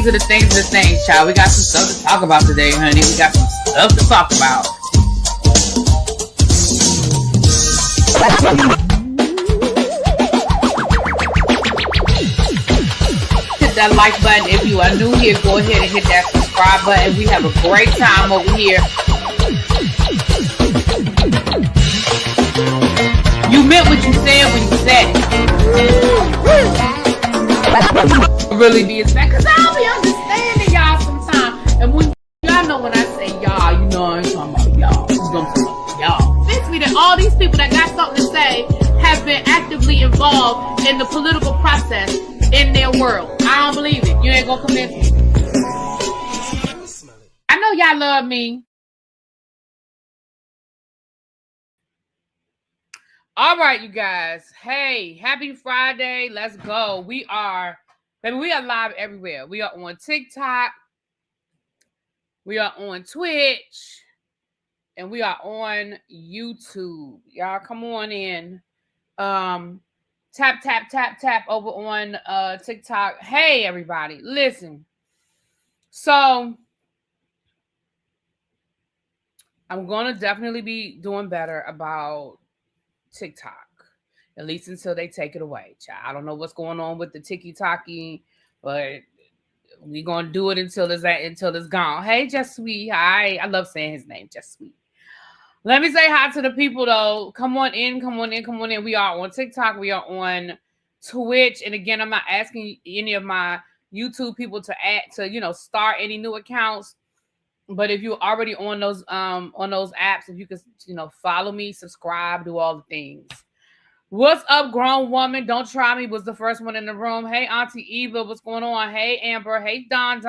these are the things, child. We got some stuff to talk about today, honey. We got some stuff to talk about. Hit that like button if you are new here. Go ahead and hit that subscribe button. We have a great time over here. You meant what you said when you said it. Really be as bad, because I'll be understanding y'all sometimes. And when y'all know when I say y'all, you know I ain't talking about y'all. I'm talking about y'all. Fix me that all these people that got something to say have been actively involved in the political process in their world. I don't believe it. You ain't gonna convince me. I know y'all love me. All right, you guys. Hey, happy Friday. Let's go. We are live everywhere. We are on TikTok. We are on Twitch. And we are on YouTube. Y'all come on in. Tap over on TikTok. Hey, everybody. Listen. So, I'm going to definitely be doing better about TikTok, at least until they take it away. I don't know what's going on with the tiki-taki, but we're going to do it until it's gone. Hey, Just Sweet. Hi. I love saying his name, Just Sweet. Let me say hi to the people, though. Come on in. We are on TikTok. We are on Twitch. And again, I'm not asking any of my YouTube people to start any new accounts. But if you're already on those apps, if you could, follow me, subscribe, do all the things. What's up, grown woman? Don't try me was the first one in the room. Hey, Auntie Eva, what's going on? Hey, Amber. Hey, Don.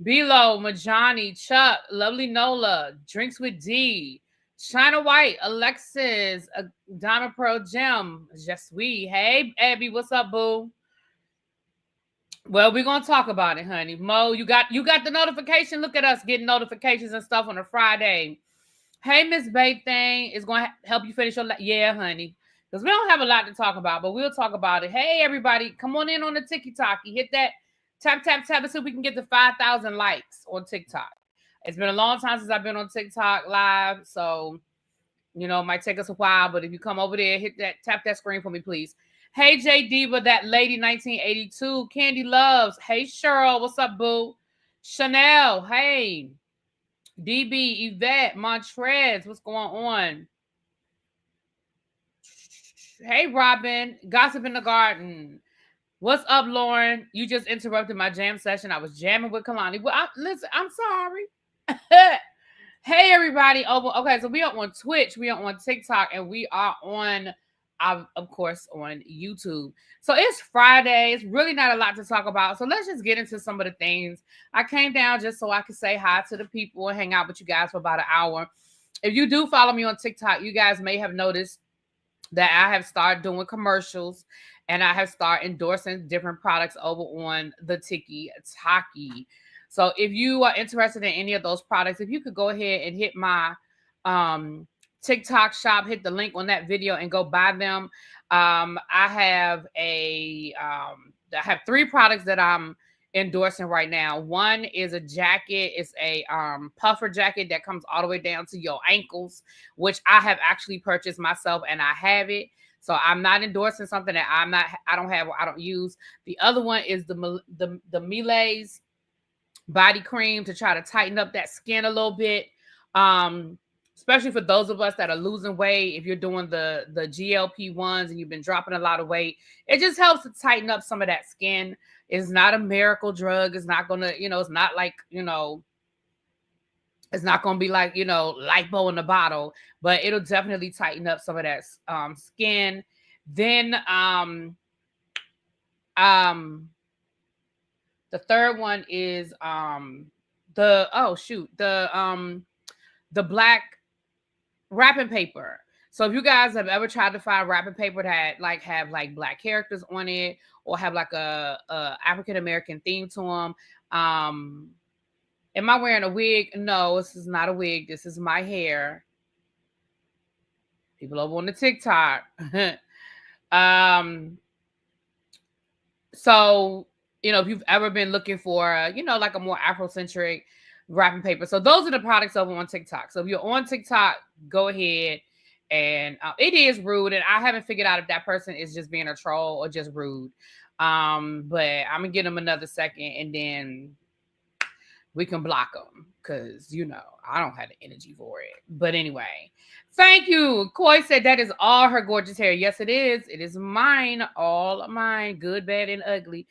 Bilo, Majani, Chuck, Lovely Nola, Drinks with D, China White, Alexis, Donna Pro Gem, Just We. Hey, Abby, what's up, boo? Well, we're gonna talk about it, honey. Mo, you got the notification. Look at us getting notifications and stuff on a Friday. Hey, Miss Babe Thing is gonna help you finish your yeah, honey. Because we don't have a lot to talk about, but we'll talk about it. Hey, everybody, come on in on the tiki-taki. Hit that tap and see if we can get to 5,000 likes on TikTok. It's been a long time since I've been on TikTok live, so it might take us a while. But if you come over there, tap that screen for me, please. Hey, J Diva, that lady 1982. Candy Loves. Hey, Cheryl. What's up, boo? Chanel. Hey. DB, Yvette, Montrez. What's going on? Hey, Robin. Gossip in the Garden. What's up, Lauren? You just interrupted my jam session. I was jamming with Kalani. Well, listen, I'm sorry. Hey, everybody. Okay, so we are on Twitch. We are on TikTok. And we are on... of course, on YouTube. So it's Friday. It's really not a lot to talk about. So let's just get into some of the things. I came down just so I could say hi to the people and hang out with you guys for about an hour. If you do follow me on TikTok, you guys may have noticed that I have started doing commercials and I have started endorsing different products over on the tiki-taki. So if you are interested in any of those products, if you could go ahead and hit my TikTok shop, hit the link on that video and go buy them. I have three products that I'm endorsing right now. One is a jacket. It's a puffer jacket that comes all the way down to your ankles, which I have actually purchased myself and I have it. So I'm not endorsing something that I don't have or I don't use. The other one is the Milays body cream to try to tighten up that skin a little bit. Especially for those of us that are losing weight, if you're doing the GLP-1s and you've been dropping a lot of weight, it just helps to tighten up some of that skin. It's not a miracle drug. It's not going to, it's not like, it's not going to be like, lipo in the bottle, but it'll definitely tighten up some of that skin. Then the third one is the black wrapping paper. So if you guys have ever tried to find wrapping paper that have black characters on it or have like a African American theme to them, am I wearing a wig? No, this is not a wig. This is my hair. People over on the TikTok. So if you've ever been looking for, like a more Afrocentric wrapping paper. So those are the products over on TikTok. So if you're on TikTok, go ahead. And it is rude. And I haven't figured out if that person is just being a troll or just rude. But I'm going to give them another second and then we can block them because, I don't have the energy for it. But anyway, thank you. Koi said that is all her gorgeous hair. Yes, it is. It is mine. All mine. Good, bad, and ugly.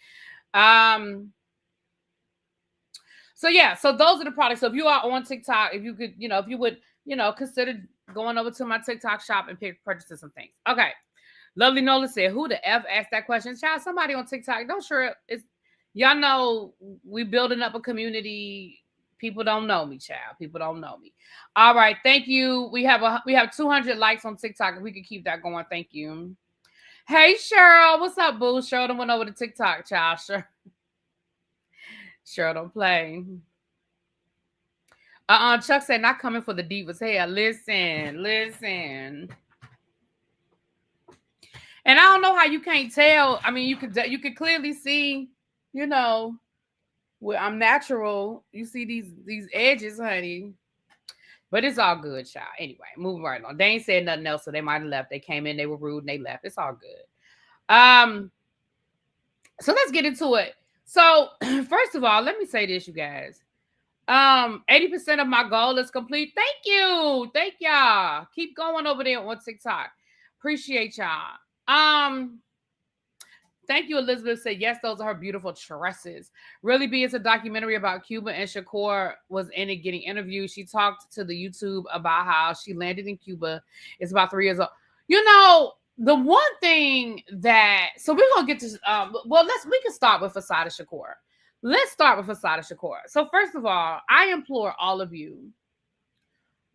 So yeah, so those are the products. So if you are on TikTok, if you could, if you would, consider going over to my TikTok shop and purchasing some things. Okay. Lovely Nola said, who the F asked that question? Child, somebody on TikTok. Don't sure it's y'all know we building up a community. People don't know me, child. People don't know me. All right, thank you. We have 200 likes on TikTok. If we could keep that going, thank you. Hey Cheryl, what's up, boo? Cheryl done went over to TikTok, child. Cheryl don't play. Chuck said not coming for the divas hair. Listen. And I don't know how you can't tell. I mean, you could clearly see, where I'm natural. You see these edges, honey. But it's all good, child. Anyway, moving right on. They ain't said nothing else, so they might have left. They came in, they were rude, and they left. It's all good. So let's get into it. So first of all, let me say this, you guys. 80% of my goal is complete. Thank you. Thank y'all. Keep going over there on TikTok. Appreciate y'all. Thank you, Elizabeth said, yes, those are her beautiful tresses. Really Be is a documentary about Cuba, and Shakur was in it getting interviewed. She talked to the YouTube about how she landed in Cuba. It's about 3 years old. The one thing that, so we're going to get to, we can start with Assata Shakur. Let's start with Assata Shakur. So first of all, I implore all of you,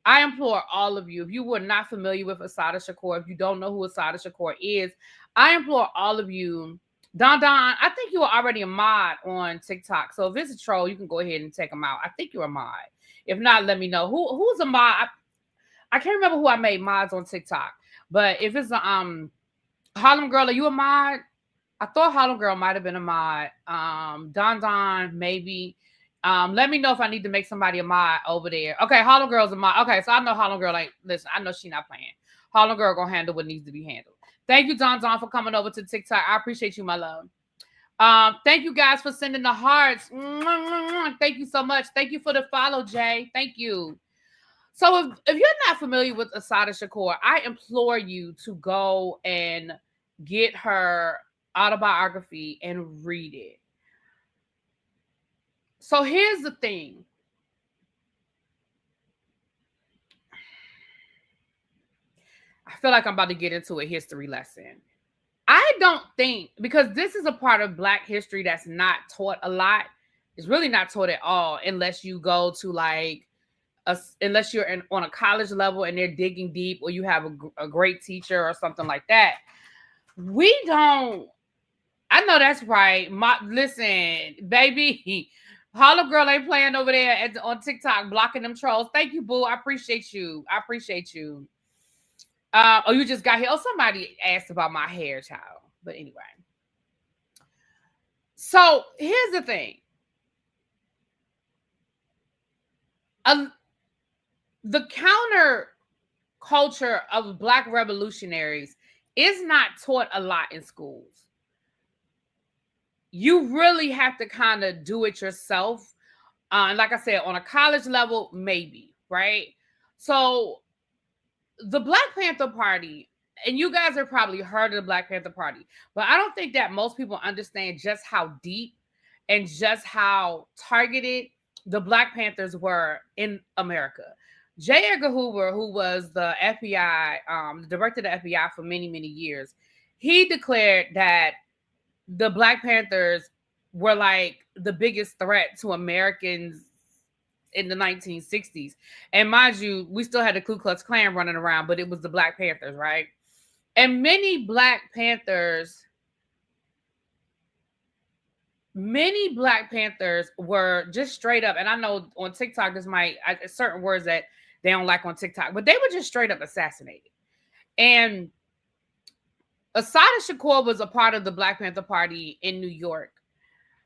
if you were not familiar with Assata Shakur, if you don't know who Assata Shakur is, I implore all of you, Don, I think you were already a mod on TikTok. So if it's a troll, you can go ahead and take them out. I think you're a mod. If not, let me know. Who's a mod? I can't remember who I made mods on TikTok. But if it's a Harlem Girl, are you a mod? I thought Harlem Girl might have been a mod. Don, maybe. Let me know if I need to make somebody a mod over there. Okay, Harlem Girl's a mod. Okay, so I know Harlem Girl listen, I know she not playing. Harlem Girl gonna handle what needs to be handled. Thank you, Don, for coming over to TikTok. I appreciate you, my love. Thank you guys for sending the hearts. Thank you so much. Thank you for the follow, Jay. Thank you. So if you're not familiar with Assata Shakur, I implore you to go and get her autobiography and read it. So here's the thing. I feel like I'm about to get into a history lesson. I don't think, because this is a part of Black history that's not taught a lot. It's really not taught at all unless you go to unless you're on a college level and they're digging deep, or you have a great teacher or something like that. We don't. I know that's right. Listen, baby, Harlem Girl ain't playing over there on TikTok blocking them trolls. Thank you, boo. I appreciate you. You just got here. Oh, somebody asked about my hair, child. But anyway. So here's the thing. The counter culture of Black revolutionaries is not taught a lot in schools. You really have to kind of do it yourself. And like I said, on a college level, maybe, right? So the Black Panther Party, and you guys have probably heard of the Black Panther Party, but I don't think that most people understand just how deep and just how targeted the Black Panthers were in America. J. Edgar Hoover, who was the FBI, director of the FBI for many, many years, he declared that the Black Panthers were like the biggest threat to Americans in the 1960s. And mind you, we still had the Ku Klux Klan running around, but it was the Black Panthers, right? And many Black Panthers were just straight up, and I know on TikTok, certain words that they don't like on TikTok, but they were just straight up assassinated. And Assata Shakur was a part of the Black Panther Party in New York.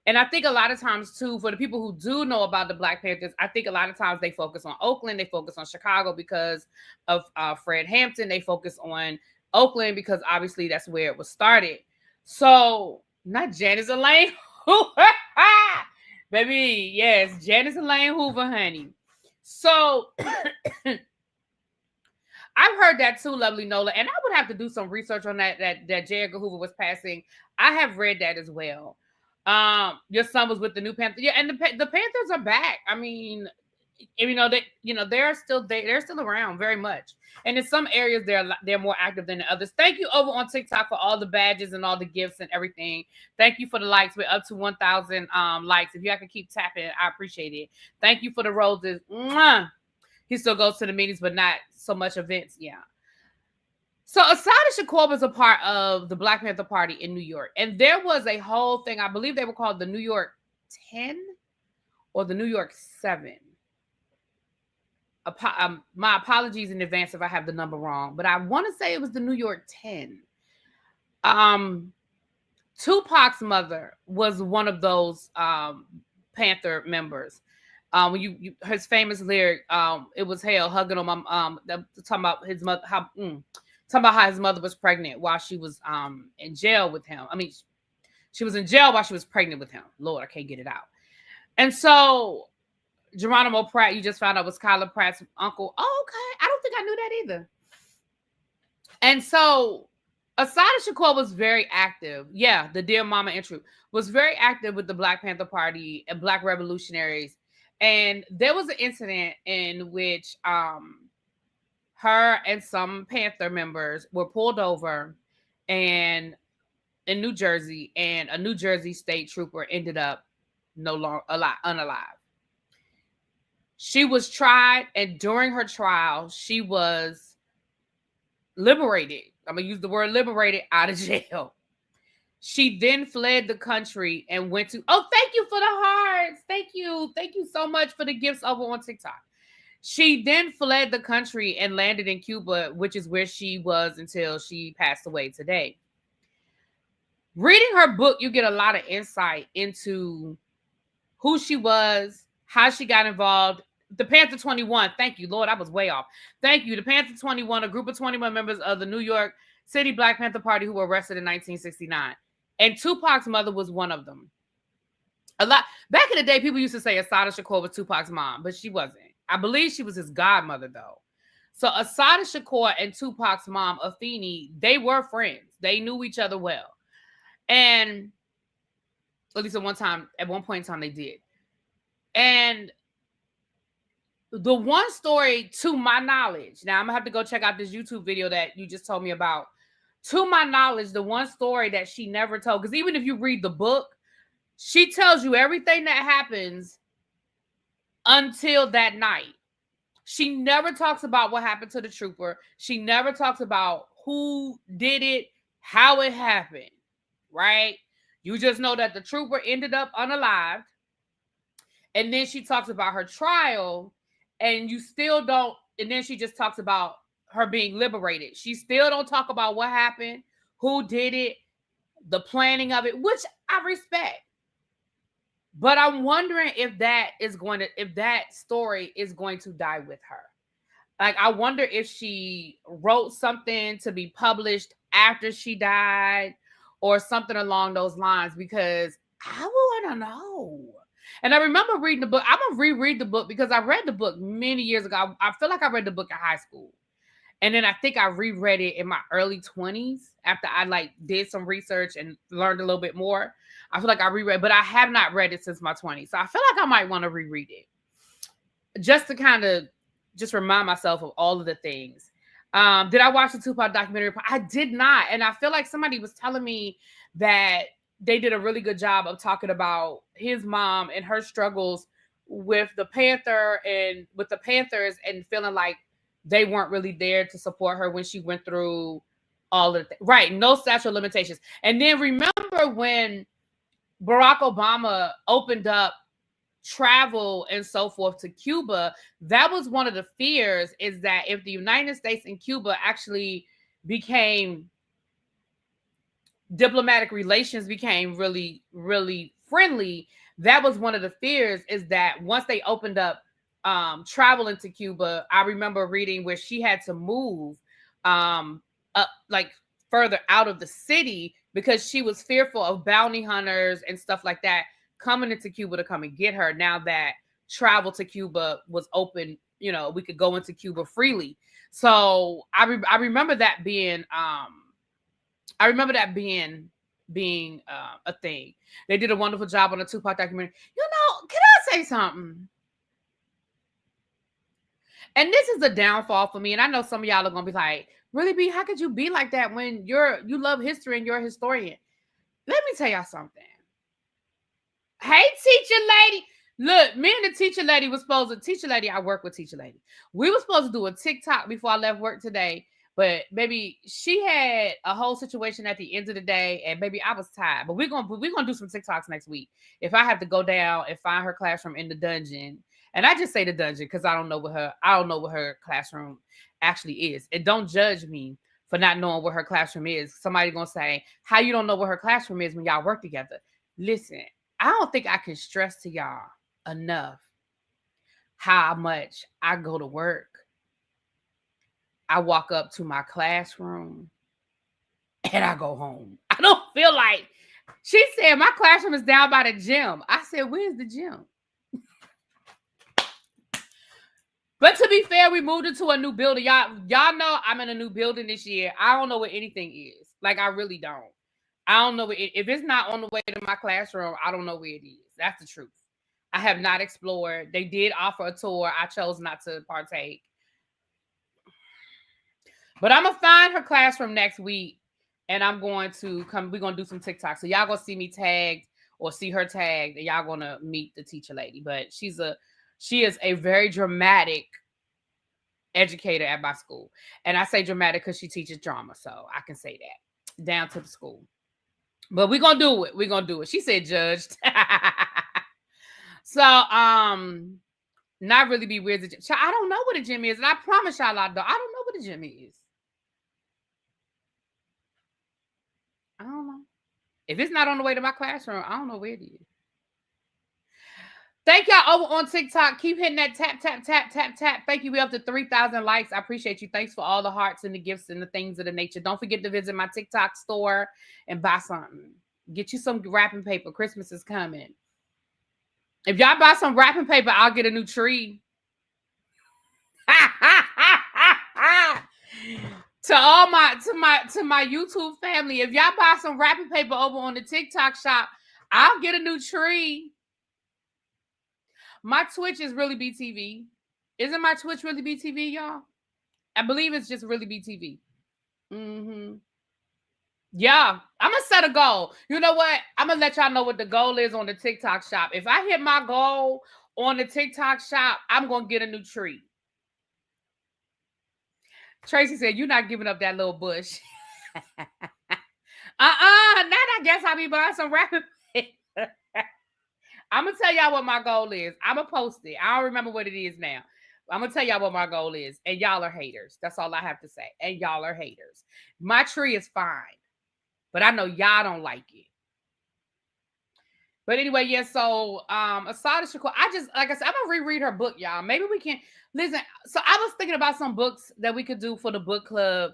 And I think a lot of times too, for the people who do know about the Black Panthers, I think a lot of times they focus on Oakland, they focus on Chicago because of Fred Hampton, they focus on Oakland because obviously that's where it was started. So not Janice Elaine Hoover, baby, yes, Janice Elaine Hoover, honey. So I've heard that too, lovely Nola, and I would have to do some research on that J. Edgar Hoover was passing. I have read that as well. Your son was with the new Panthers, yeah, and the Panthers are back. I mean, they're still they're still around very much, and in some areas they're more active than the others. Thank you over on TikTok for all the badges and all the gifts and everything. Thank you for the likes. We're up to 1,000 likes. If y'all can keep tapping, I appreciate it. Thank you for the roses. Mwah. He still goes to the meetings, but not so much events. Yeah. So Assata Shakur was a part of the Black Panther Party in New York. And there was a whole thing. I believe they were called the New York 10 or the New York 7. My apologies in advance if I have the number wrong. But I want to say it was the New York 10. Tupac's mother was one of those Panther members. When his famous lyric, it was hell hugging on my talking about his mother, talking about how his mother was pregnant while she was in jail with him. I mean, she was in jail while she was pregnant with him. Lord, I can't get it out. And so Geronimo Pratt, you just found out, was Kyla Pratt's uncle. Oh, okay. I don't think I knew that either. And so Assata Shakur was very active. Yeah, the Dear Mama intro was very active with the Black Panther Party and Black revolutionaries. And there was an incident in which her and some Panther members were pulled over and in New Jersey, and a New Jersey state trooper ended up no longer unalive. She was tried, and during her trial, she was liberated. I'm going to use the word liberated, out of jail. She then fled the country and went to, thank you for the hearts. Thank you. Thank you so much for the gifts over on TikTok. She then fled the country and landed in Cuba, which is where she was until she passed away today. Reading her book, you get a lot of insight into who she was, how she got involved. The Panther 21, thank you, Lord, I was way off. Thank you. The Panther 21, a group of 21 members of the New York City Black Panther Party who were arrested in 1969. And Tupac's mother was one of them. A lot back in the day, people used to say Assata Shakur was Tupac's mom, but she wasn't. I believe she was his godmother, though. So Assata Shakur and Tupac's mom, Afeni, they were friends. They knew each other well. And at least at one point in time, they did. And the one story, to my knowledge, now I'm going to have to go check out this YouTube video that you just told me about. To my knowledge, the one story that she never told, because even if you read the book, she tells you everything that happens until that night. She never talks about what happened to the trooper. She never talks about who did it, how it happened, right? You just know that the trooper ended up unalived. And then she talks about her trial, and you still don't, and then she just talks about her being liberated. She still don't talk about what happened, who did it, the planning of it, which I respect. But I'm wondering if that story is going to die with her. Like, I wonder if she wrote something to be published after she died or something along those lines, because I want to know. And I remember reading the book. I'm going to reread the book because I read the book many years ago. I feel like I read the book in high school. And then I think I reread it in my early 20s after I did some research and learned a little bit more. I feel like I reread, but I have not read it since my 20s. So I feel like I might want to reread it just to kind of just remind myself of all of the things. Did I watch the Tupac documentary? I did not. And I feel like somebody was telling me that they did a really good job of talking about his mom and her struggles with the Panthers and feeling like they weren't really there to support her when she went through all of right. No statute of limitations. And then remember when Barack Obama opened up travel and so forth to Cuba, that was one of the fears, is that if the United States and Cuba actually diplomatic relations became really, really friendly. That was one of the fears, is that once they opened up travel into Cuba, I remember reading where she had to move up like further out of the city because she was fearful of bounty hunters and stuff like that coming into Cuba to come and get her. Now that travel to Cuba was open, you know, we could go into Cuba freely. So I remember that being being a thing. They did a wonderful job on the Tupac documentary. You know, can I say something? And this is a downfall for me. And I know some of y'all are gonna be like, really, B, how could you be like that when you love history and you're a historian? Let me tell y'all something. Hey, teacher lady. Look, me and the teacher lady was supposed to, teacher lady, I work with teacher lady. We were supposed to do a TikTok before I left work today, but maybe she had a whole situation at the end of the day, and maybe I was tired. But we're gonna do some TikToks next week. If I have to go down and find her classroom in the dungeon, and I just say the dungeon because I don't know what her classroom actually is. And don't judge me for not knowing what her classroom is. Somebody gonna say, how you don't know what her classroom is when y'all work together? Listen, I don't think I can stress to y'all enough how much I go to work. I walk up to my classroom and I go home. I don't feel like, she said my classroom is down by the gym. I said, where's the gym? But to be fair, we moved into a new building. Y'all know I'm in a new building this year. I don't know what anything is. Like, I really don't. I don't know if it's not on the way to my classroom. I don't know where it is. That's the truth. I have not explored. They did offer a tour. I chose not to partake. But I'm gonna find her classroom next week, and I'm going to come. We're gonna do some TikTok. So y'all gonna see me tagged or see her tagged, and y'all gonna meet the teacher lady. But she is a very dramatic educator at my school, and I say dramatic because she teaches drama, so I can say that down to the school. But we're gonna do it. We're gonna do it. She said judged. So not really be weird. I don't know what a gym is, and I promise y'all I don't know what a gym is. I don't know. If it's not on the way to my classroom, I don't know where it is. Thank y'all over on TikTok. Keep hitting that tap, tap, tap, tap, tap. Thank you. We up to 3,000 likes. I appreciate you. Thanks for all the hearts and the gifts and the things of the nature. Don't forget to visit my TikTok store and buy something. Get you some wrapping paper. Christmas is coming. If y'all buy some wrapping paper, I'll get a new tree. To my YouTube family, if y'all buy some wrapping paper over on the TikTok shop, I'll get a new tree. My Twitch is ReallyBTV. Isn't my Twitch ReallyBTV, y'all? I believe it's just ReallyBTV. Yeah, I'm gonna set a goal. You know what? I'm gonna let y'all know what the goal is on the TikTok shop. If I hit my goal on the TikTok shop, I'm gonna get a new tree. Tracy said, "You're not giving up that little bush." Now I guess I'll be buying some wrapping paper. I'm gonna tell y'all what my goal is. I'm gonna post it. I don't remember what it is now. I'm gonna tell y'all what my goal is. And y'all are haters. That's all I have to say. And y'all are haters. My tree is fine, but I know y'all don't like it. But anyway, yeah. So, Assata Shakur. Like I said, I'm gonna reread her book, y'all. Maybe we can listen. So I was thinking about some books that we could do for the book club.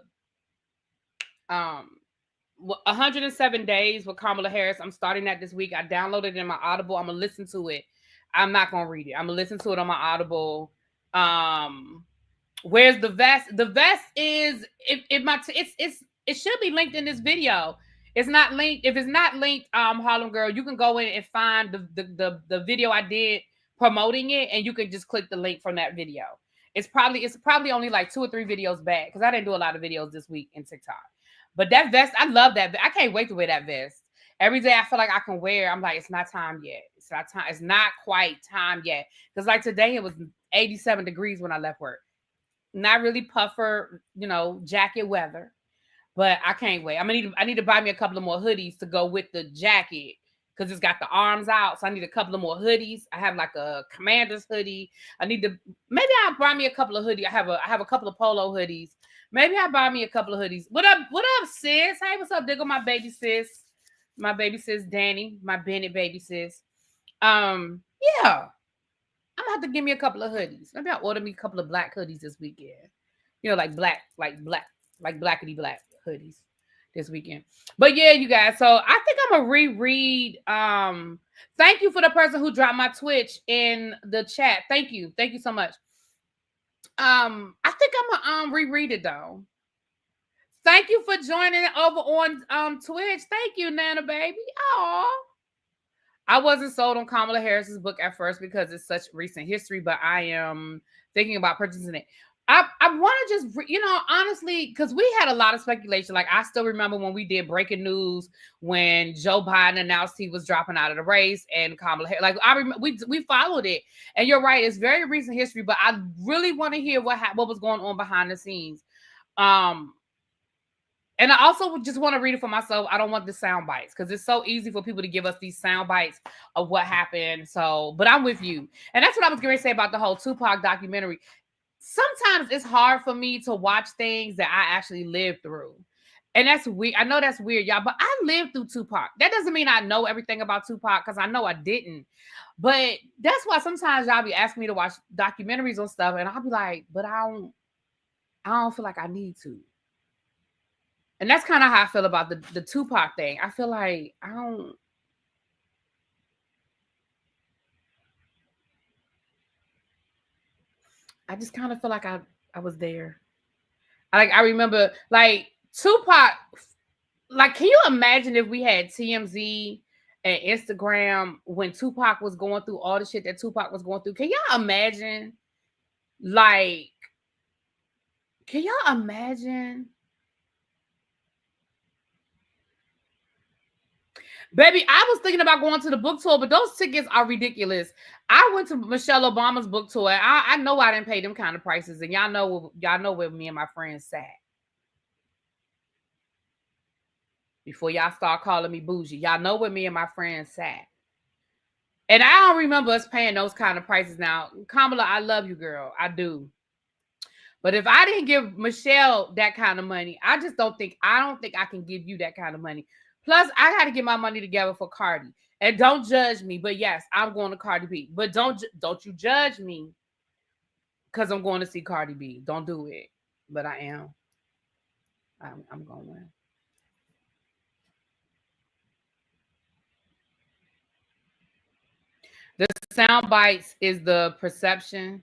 107 Days with Kamala Harris. I'm starting that this week. I downloaded it in my Audible. I'm gonna listen to it. I'm not gonna read it. I'm gonna listen to it on my Audible. Where's the vest? The vest is it should be linked in this video. It's not linked. If it's not linked, Harlem Girl, you can go in and find the video I did promoting it, and you can just click the link from that video. It's probably only like 2 or 3 videos back because I didn't do a lot of videos this week in TikTok. But that vest, I love that. I can't wait to wear that vest. Every day I feel like I can wear. I'm like, it's not time yet. It's not time. It's not quite time yet. Because like today, it was 87 degrees when I left work. Not really puffer, jacket weather. But I can't wait. I need to buy me a couple of more hoodies to go with the jacket because it's got the arms out. So I need a couple of more hoodies. I have like a commander's hoodie. Maybe I'll buy me a couple of hoodies. I have a couple of polo hoodies. Maybe I'll buy me a couple of hoodies. What up, sis? Hey, what's up, Diggle, my baby sis? my baby sis Danny, my Bennett baby sis. Yeah, I'm gonna have to give me a couple of hoodies. Maybe I'll order me a couple of black hoodies this weekend. You know, like blackety black hoodies this weekend. But yeah, you guys. So I think I'm gonna reread. Thank you for the person who dropped my Twitch in the chat. Thank you. Thank you so much. I think I'm gonna reread it though. Thank you for joining over on Twitch. Thank you, Nana baby. Oh, I wasn't sold on Kamala Harris's book at first because it's such recent history, but I am thinking about purchasing it. I want to just, honestly, because we had a lot of speculation. Like, I still remember when we did breaking news when Joe Biden announced he was dropping out of the race and Kamala Harris. Like, I remember we followed it. And you're right, it's very recent history, but I really want to hear what was going on behind the scenes. And I also just want to read it for myself. I don't want the sound bites because it's so easy for people to give us these sound bites of what happened. So, but I'm with you. And that's what I was going to say about the whole Tupac documentary. Sometimes it's hard for me to watch things that I actually lived through. And that's weird. I know that's weird, y'all, but I lived through Tupac. That doesn't mean I know everything about Tupac because I know I didn't. But that's why sometimes y'all be asking me to watch documentaries on stuff, and I'll be like, but I don't feel like I need to. And that's kind of how I feel about the Tupac thing. I feel like I just kind of feel like I was there. I remember like Tupac, like, can you imagine if we had TMZ and Instagram when Tupac was going through all the shit that Tupac was going through? Can y'all imagine? Like, can y'all imagine? Baby, I was thinking about going to the book tour, but those tickets are ridiculous. I went to Michelle Obama's book tour. I know I didn't pay them kind of prices, and y'all know where me and my friends sat. Before y'all start calling me bougie, y'all know where me and my friends sat. And I don't remember us paying those kind of prices. Now, Kamala, I love you, girl. I do. But if I didn't give Michelle that kind of money, I don't think I can give you that kind of money. Plus, I got to get my money together for Cardi. And don't judge me, but yes, I'm going to Cardi B. But don't you judge me because I'm going to see Cardi B. Don't do it. But I am. I'm going to win. The sound bites is the perception.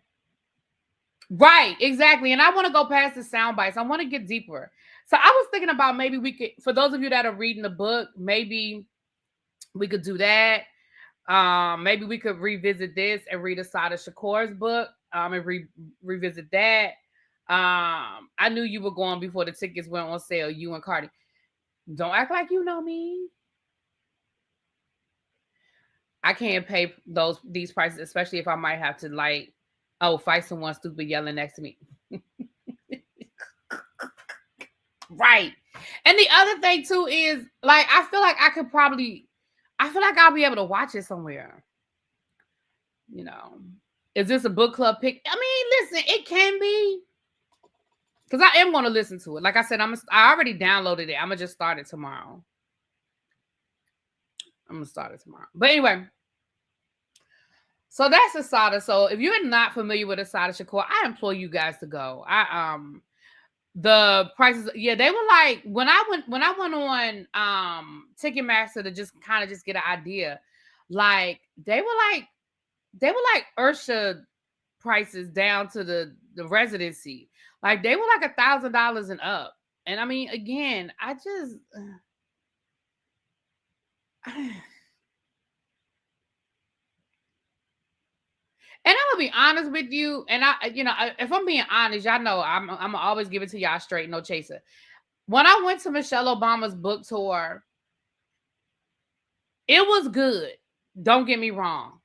Right, exactly. And I want to go past the sound bites. I want to get deeper. So I was thinking about maybe we could, for those of you that are reading the book, maybe we could do that. Maybe we could revisit this and read Assata Shakur's book. And revisit that. I knew you were going before the tickets went on sale. You and Cardi. Don't act like you know me. I can't pay these prices, especially if I might have to fight someone stupid yelling next to me. Right. And the other thing too is I feel like I'll be able to watch it somewhere. You know, is this a book club pick? I mean, listen, it can be. Because I am going to listen to it. Like I said, I already downloaded it. I'm going to just start it tomorrow. But anyway, so that's Assata. So if you're not familiar with Assata Shakur, I implore you guys to go. The prices, yeah, they were like when I went on Ticketmaster to just get an idea, like they were like Ursha prices down to the residency. Like they were like $1,000 and up. And I mean, again, I just and I'm gonna be honest with you, and if I'm being honest, y'all know I'm gonna always give it to y'all straight, no chaser. When I went to Michelle Obama's book tour, it was good. Don't get me wrong,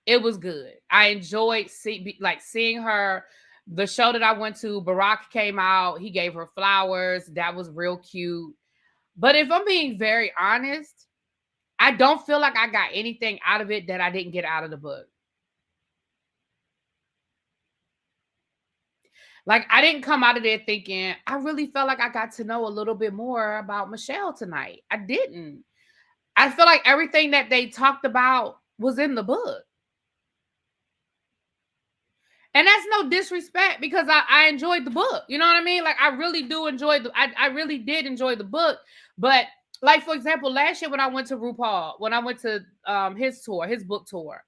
it was good. I enjoyed seeing her. The show that I went to, Barack came out. He gave her flowers. That was real cute. But if I'm being very honest, I don't feel like I got anything out of it that I didn't get out of the book. Like, I didn't come out of there thinking, I really felt like I got to know a little bit more about Michelle tonight. I didn't. I feel like everything that they talked about was in the book. And that's no disrespect because I enjoyed the book. You know what I mean? Like, I really do enjoy I really did enjoy the book. But like, for example, last year when I went to RuPaul, when I went to his tour, his book tour,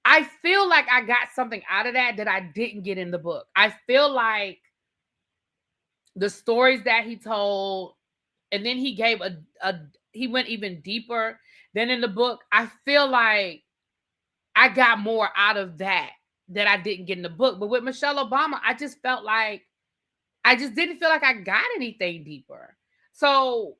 I feel like I got something out of that I didn't get in the book. I feel like the stories that he told, and then he gave he went even deeper than in the book. I feel like I got more out of that I didn't get in the book. But with Michelle Obama, I just felt like I just didn't feel like I got anything deeper. So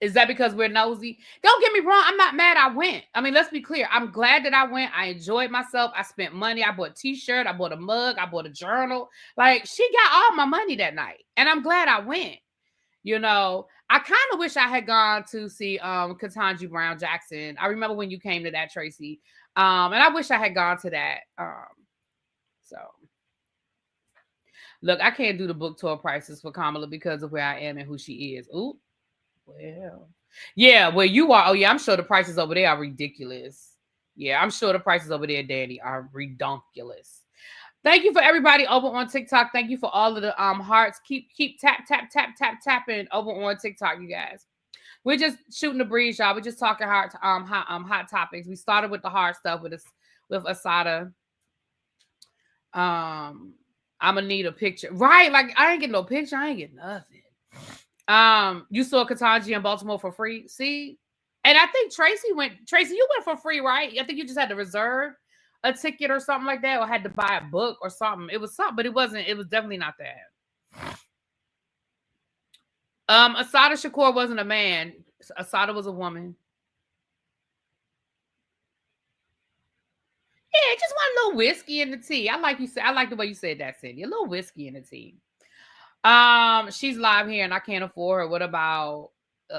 is that because we're nosy? Don't get me wrong. I'm not mad I went. I mean, let's be clear. I'm glad that I went. I enjoyed myself. I spent money. I bought a t-shirt. I bought a mug. I bought a journal. Like, she got all my money that night. And I'm glad I went. You know, I kind of wish I had gone to see Ketanji Brown Jackson. I remember when you came to that, Tracy. And I wish I had gone to that. So look, I can't do the book tour prices for Kamala because of where I am and who she is. Ooh. Well, yeah, where you are. Oh, yeah, I'm sure the prices over there are ridiculous. Yeah, I'm sure the prices over there, Danny, are redonkulous. Thank you for everybody over on TikTok. Thank you for all of the hearts. Keep tapping over on TikTok, you guys. We're just shooting the breeze, y'all. We're just talking hot topics. We started with the hard stuff with Assata. I'm gonna need a picture, right? Like, I ain't getting no picture. I ain't getting nothing. You saw Ketanji in Baltimore for free. See? And I think Tracy, you went for free, right? I think you just had to reserve a ticket or something like that, or had to buy a book or something. It was something, but it was definitely not that. Assata Shakur wasn't a man. Assata was a woman. Yeah, just want a little whiskey in the tea. I like the way you said that, Cindy. A little whiskey in the tea. She's live here and I can't afford her. What about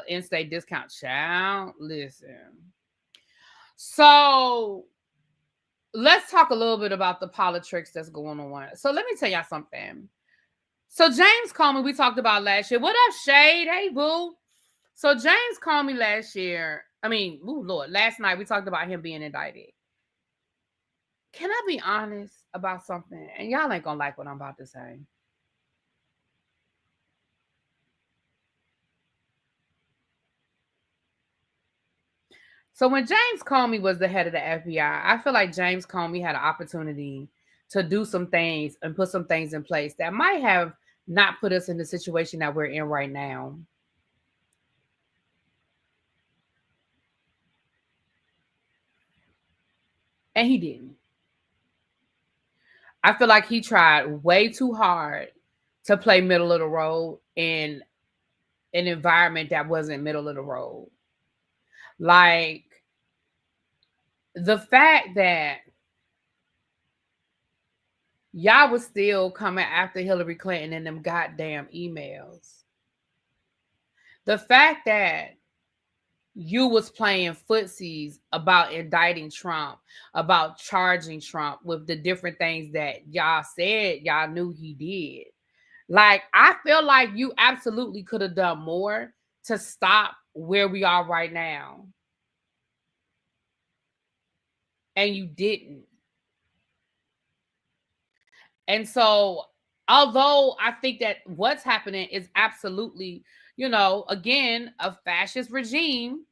in-state discount? Child, listen. So let's talk a little bit about the politics that's going on. So let me tell y'all something. So James Comey, we talked about last year. What up, Shade? Hey, boo. So James Comey last night we talked about him being indicted. Can I be honest about something? And y'all ain't gonna like what I'm about to say. So when James Comey was the head of the FBI, I feel like James Comey had an opportunity to do some things and put some things in place that might have not put us in the situation that we're in right now. And he didn't. I feel like he tried way too hard to play middle of the road in an environment that wasn't middle of the road. Like, the fact that y'all was still coming after Hillary Clinton and them goddamn emails. The fact that you was playing footsies about indicting Trump, about charging Trump with the different things that y'all said y'all knew he did. Like, I feel like you absolutely could have done more to stop where we are right now. And you didn't. And so, although I think that what's happening is absolutely, again, a fascist regime.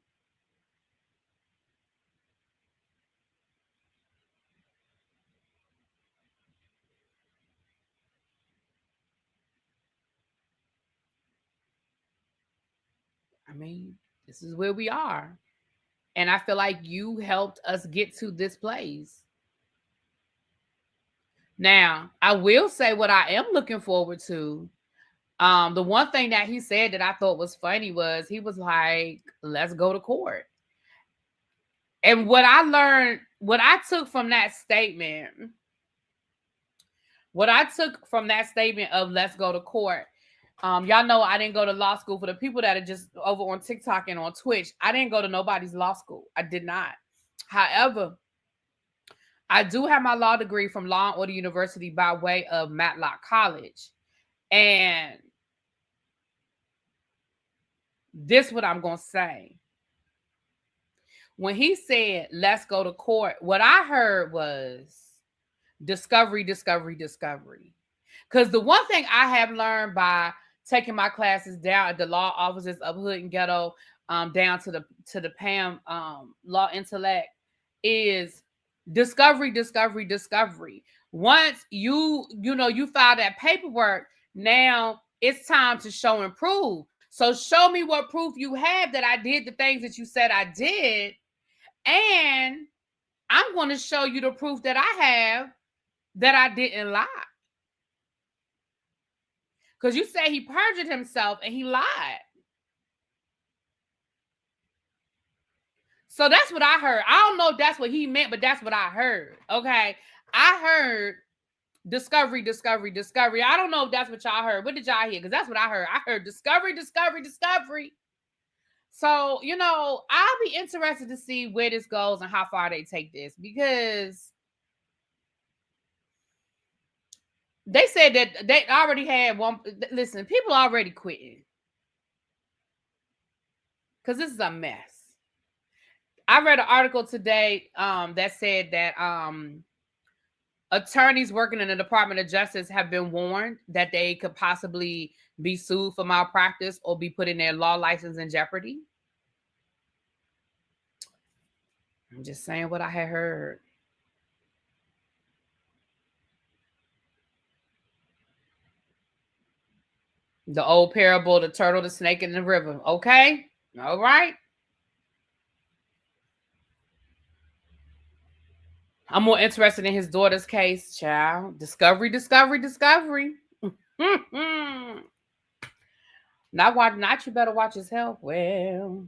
I mean, this is where we are. And I feel like you helped us get to this place. Now, I will say what I am looking forward to. The one thing that he said that I thought was funny was he was like, let's go to court. And what I took from that statement of let's go to court, y'all know I didn't go to law school. For the people that are just over on TikTok and on Twitch, I didn't go to nobody's law school. I did not. However, I do have my law degree from Law and Order University by way of Matlock College. And This what I'm gonna say. When he said, let's go to court, what I heard was discovery, discovery, discovery. Because the one thing I have learned by taking my classes down at the law offices of Hood and Ghetto, down to the PAM law intellect, is discovery, discovery, discovery. Once you file that paperwork, now it's time to show and prove. So show me what proof you have that I did the things that you said I did, and I'm going to show you the proof that I have that I didn't lie. Because you say he perjured himself and he lied. So that's what I heard. I don't know if that's what he meant, but that's what I heard. Okay. I heard discovery, discovery, discovery. I don't know if that's what y'all heard. What did y'all hear? Because that's what I heard. I heard discovery, discovery, discovery. So, I'll be interested to see where this goes and how far they take this, because they said that they already had one. Listen, people already quitting because this is a mess. I read an article today that said that attorneys working in the Department of Justice have been warned that they could possibly be sued for malpractice or be putting their law license in jeopardy. I'm just saying what I had heard. The old parable, the turtle, the snake, and the river. Okay? All right. I'm more interested in his daughter's case, child. Discovery, discovery, discovery. Not you better watch his health. Well.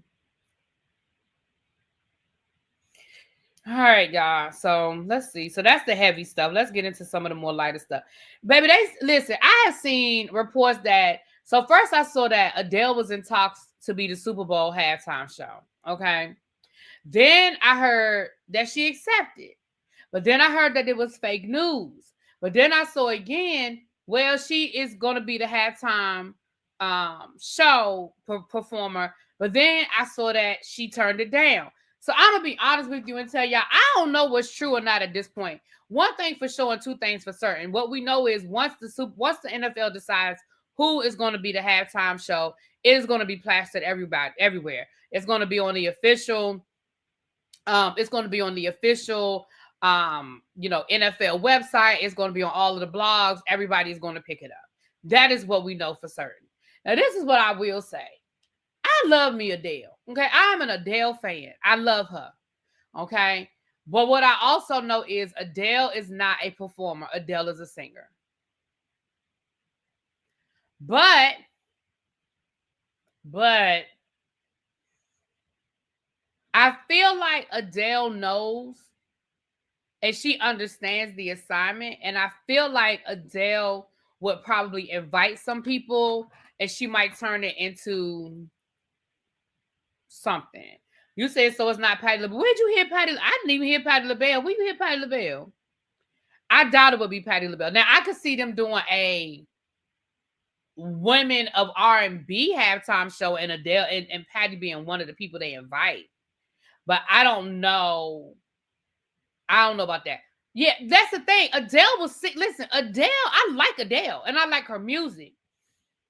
All right, y'all. So let's see. So that's the heavy stuff. Let's get into some of the more lighter stuff. Baby, listen, I have seen reports that. So first I saw that Adele was in talks to be the Super Bowl halftime show. Okay. Then I heard that she accepted. But then I heard that it was fake news. But then I saw again, well, she is going to be the halftime show performer. But then I saw that she turned it down. So I'm going to be honest with you and tell y'all, I don't know what's true or not at this point. One thing for sure and two things for certain. What we know is once the NFL decides who is going to be the halftime show, it is going to be plastered everywhere. It's going to be on the official NFL website. It's going to be on all of the blogs. Everybody's going to pick it up. That is what we know for certain. Now, this is what I will say. I love me Adele. Okay. I'm an Adele fan. I love her. Okay. But what I also know is Adele is not a performer. Adele is a singer. But I feel like Adele knows and she understands the assignment. And I feel like Adele would probably invite some people and she might turn it into something. You said so it's not Patti LaBelle. Where'd you hear Patti? I didn't even hear Patti LaBelle. Where you hear Patti LaBelle? I doubt it would be Patti LaBelle. Now I could see them doing a women of R&B halftime show and Adele and Patti being one of the people they invite. But I don't know. I don't know about that. Yeah, that's the thing. Adele was sick. Listen, Adele, I like Adele and I like her music.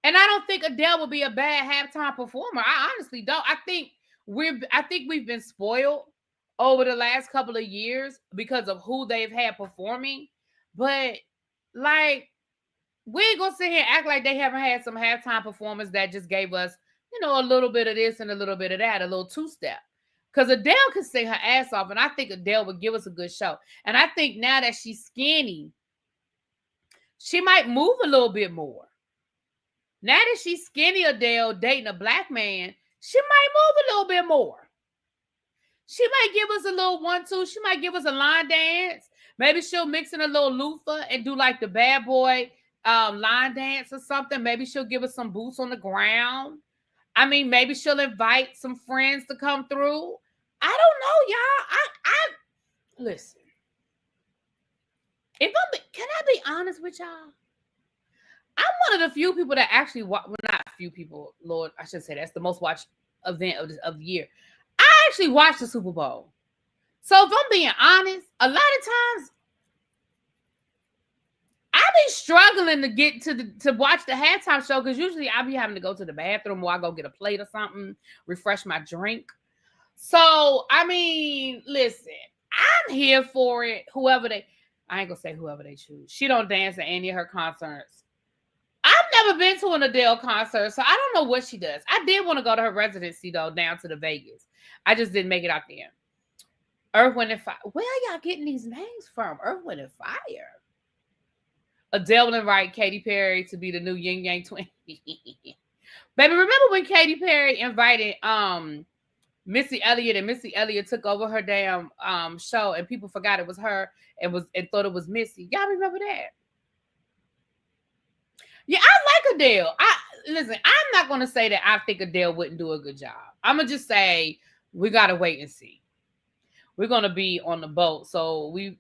And I don't think Adele would be a bad halftime performer. I honestly don't. I think we've been spoiled over the last couple of years because of who they've had performing. But like, we ain't gonna sit here and act like they haven't had some halftime performers that just gave us, a little bit of this and a little bit of that, a little two-step. Because Adele can sing her ass off, and I think Adele would give us a good show. And I think now that she's skinny, she might move a little bit more. Now that she's skinny Adele dating a black man, she might move a little bit more. She might give us a little 1-2. She might give us a line dance. Maybe she'll mix in a little loofah and do like the bad boy line dance or something. Maybe she'll give us some boots on the ground. I mean, maybe she'll invite some friends to come through. I don't know, y'all. I listen. Can I be honest with y'all? I'm one of the few people that actually watch. Well, not few people, Lord, I should say that's the most watched event of the year. I actually watched the Super Bowl. So if I'm being honest, a lot of times I be struggling to get to watch the halftime show because usually I be having to go to the bathroom or I go get a plate or something, refresh my drink. So I mean, listen, I'm here for it. I ain't gonna say whoever they choose. She don't dance at any of her concerts. I've never been to an Adele concert, so I don't know what she does. I did want to go to her residency though, down to the Vegas. I just didn't make it out there. Earth, Wind, and Fire. Where are y'all getting these names from? Earth, Wind, and Fire. Adele will invite Katy Perry to be the new Yin Yang Twin. Baby, remember when Katy Perry invited Missy Elliott and Missy Elliott took over her damn show and people forgot it was her and thought it was Missy. Y'all remember that? Yeah, I like Adele. Listen, I'm not gonna say that I think Adele wouldn't do a good job. I'm gonna just say we gotta wait and see. We're gonna be on the boat, so we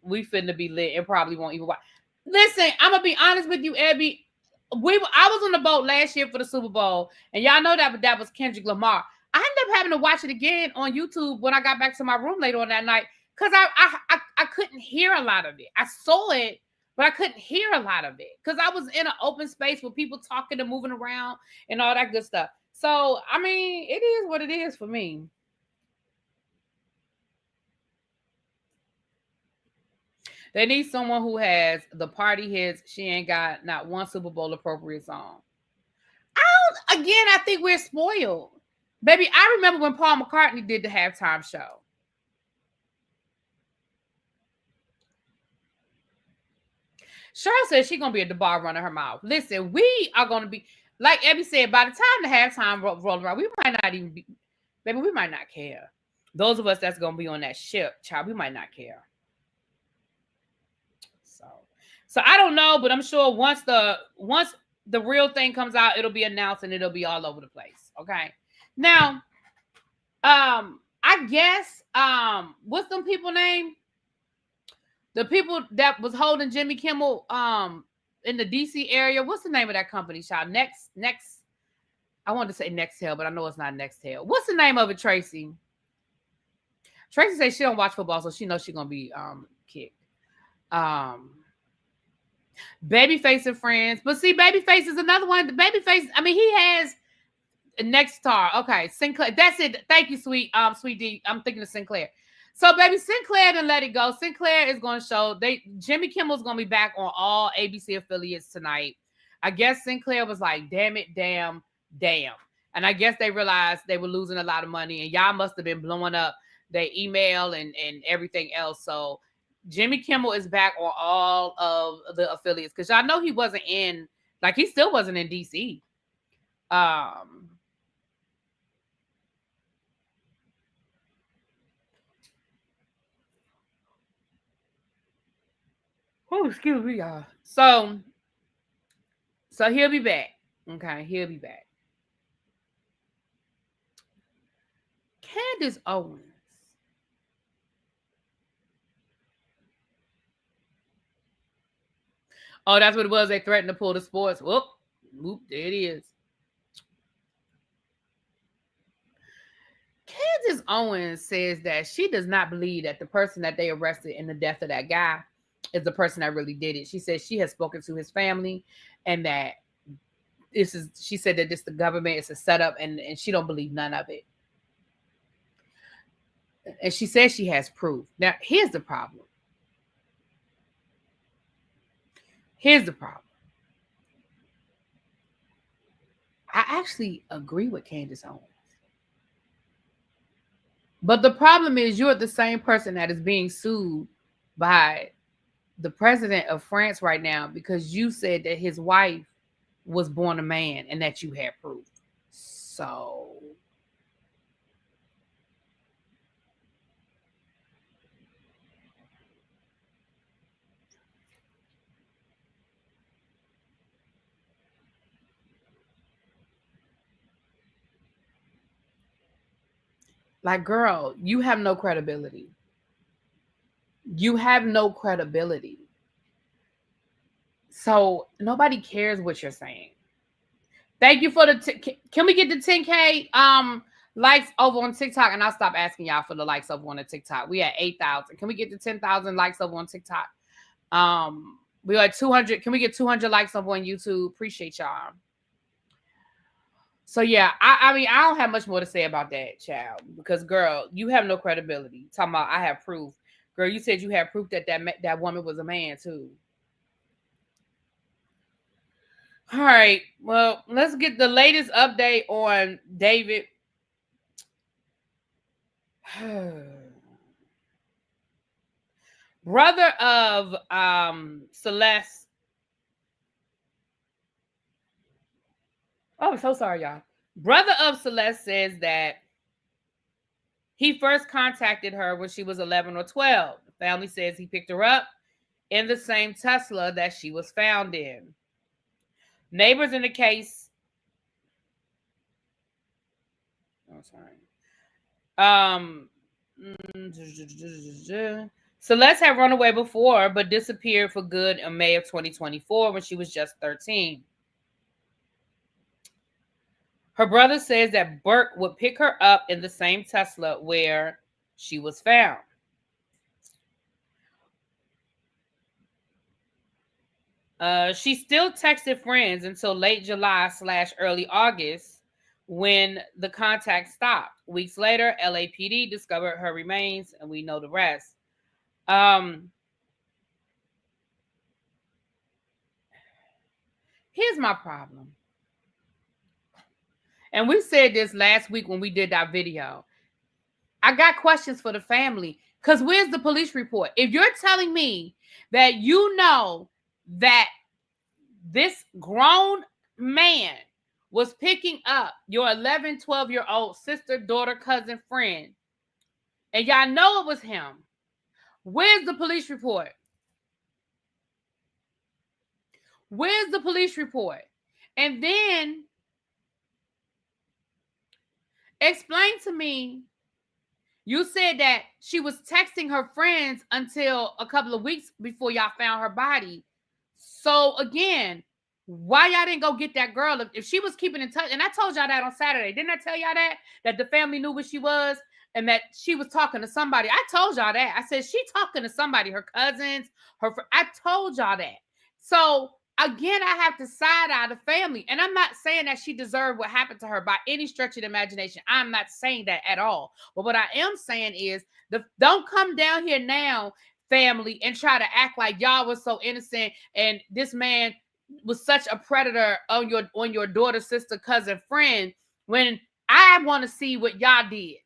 finna be lit and probably won't even watch. Listen, I'm gonna be honest with you, Abby. I was on the boat last year for the Super Bowl, and y'all know that was Kendrick Lamar. I ended up having to watch it again on YouTube when I got back to my room later on that night because I couldn't hear a lot of it. I saw it, but I couldn't hear a lot of it because I was in an open space with people talking and moving around and all that good stuff. So I mean, it is what it is for me. They need someone who has the party hits. She ain't got not one Super Bowl appropriate song. I think we're spoiled. Baby, I remember when Paul McCartney did the halftime show. Cheryl says she's going to be at the bar running her mouth. Listen, we are going to be, like Abby said, by the time the halftime rolls around, we might not even be, baby, we might not care. Those of us that's going to be on that ship, child, we might not care. So I don't know, but I'm sure once the real thing comes out, it'll be announced and it'll be all over the place. Okay. Now, I guess what's them people name? The people that was holding Jimmy Kimmel in the DC area. What's the name of that company, child? Next. I wanted to say Nextel, but I know it's not Nextel. What's the name of it, Tracy? Tracy says she don't watch football, so she knows she's gonna be kicked. Babyface and Friends. But see, Babyface is another one. Babyface, I mean, he has Next Star. Okay, Sinclair. That's it. Thank you, sweet D. I'm thinking of Sinclair. So, baby, Sinclair didn't let it go. Sinclair is going to show Jimmy Kimmel's going to be back on all ABC affiliates tonight. I guess Sinclair was like, damn it, damn. And I guess they realized they were losing a lot of money, and y'all must have been blowing up their email and everything else. So Jimmy Kimmel is back on all of the affiliates because y'all know he wasn't in, like he still wasn't in DC. Oh, excuse me, y'all. So he'll be back. Okay, he'll be back. Candace Owens. Oh, that's what it was. They threatened to pull the sports. Whoop, there it is. Candace Owens says that she does not believe that the person that they arrested in the death of that guy is the person that really did it. She says she has spoken to his family and that she said that this the government is a setup and she don't believe none of it. And she says she has proof. Now, here's the problem. I actually agree with Candace Owens. But the problem is you're the same person that is being sued by the president of France right now because you said that his wife was born a man and that you had proof. So like, girl, you have no credibility. So nobody cares what you're saying. Thank you for the. Can we get the 10K likes over on TikTok? And I'll stop asking y'all for the likes over on the TikTok. We at 8,000. Can we get the 10,000 likes over on TikTok? We are at 200. Can we get 200 likes over on YouTube? Appreciate y'all. So yeah, I mean, I don't have much more to say about that, child, because girl, you have no credibility. Talking about I have proof. Girl, you said you had proof that that woman was a man too. All right. Well, let's get the latest update on David. Brother of Celeste. Oh, I'm so sorry, y'all. Brother of Celeste says that he first contacted her when she was 11 or 12. The family says he picked her up in the same Tesla that she was found in. Neighbors in the case. Oh, sorry. Celeste had run away before, but disappeared for good in May of 2024 when she was just 13. Her brother says that Burke would pick her up in the same Tesla where she was found. She still texted friends until late July / early August when the contact stopped. Weeks later, LAPD discovered her remains, and we know the rest. Here's my problem. And we said this last week when we did that video. I got questions for the family. Because where's the police report? If you're telling me that you know that this grown man was picking up your 11, 12-year-old sister, daughter, cousin, friend, and y'all know it was him, where's the police report? Where's the police report? And then explain to me, you said that she was texting her friends until a couple of weeks before y'all found her body. So again, why y'all didn't go get that girl if she was keeping in touch? And I told y'all that on Saturday. Didn't I tell y'all that the family knew where she was and that she was talking to somebody? I told y'all that. I said she talking to somebody, her cousins, I told y'all that. So again, I have to side eye the family. And I'm not saying that she deserved what happened to her by any stretch of the imagination. I'm not saying that at all. But what I am saying is, don't come down here now, family, and try to act like y'all was so innocent and this man was such a predator on your daughter, sister, cousin, friend, when I want to see what y'all did.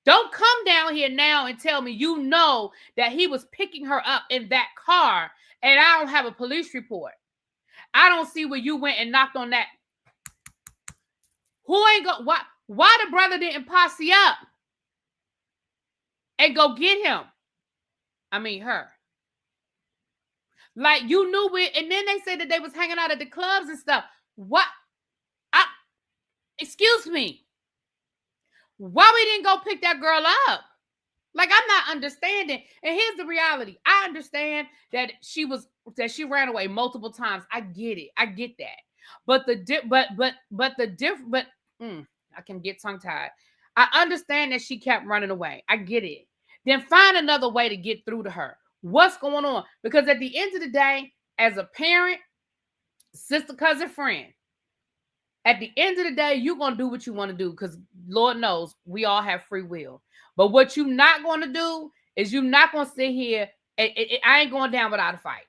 Don't come down here now and tell me you know that he was picking her up in that car and I don't have a police report. I don't see where you went and knocked on that. Who ain't go? Why the brother didn't posse up and go get him? I mean her. Like you knew it, and then they said that they was hanging out at the clubs and stuff. What? Excuse me. Why we didn't go pick that girl up? Like, I'm not understanding. And here's the reality. I understand that she ran away multiple times. I get it. I get that. But I can get tongue tied. I understand that she kept running away. I get it. Then find another way to get through to her. What's going on? Because at the end of the day, as a parent, sister, cousin, friend, at the end of the day, you're going to do what you want to do because Lord knows we all have free will. But what you're not going to do is you're not going to sit here. I ain't going down without a fight.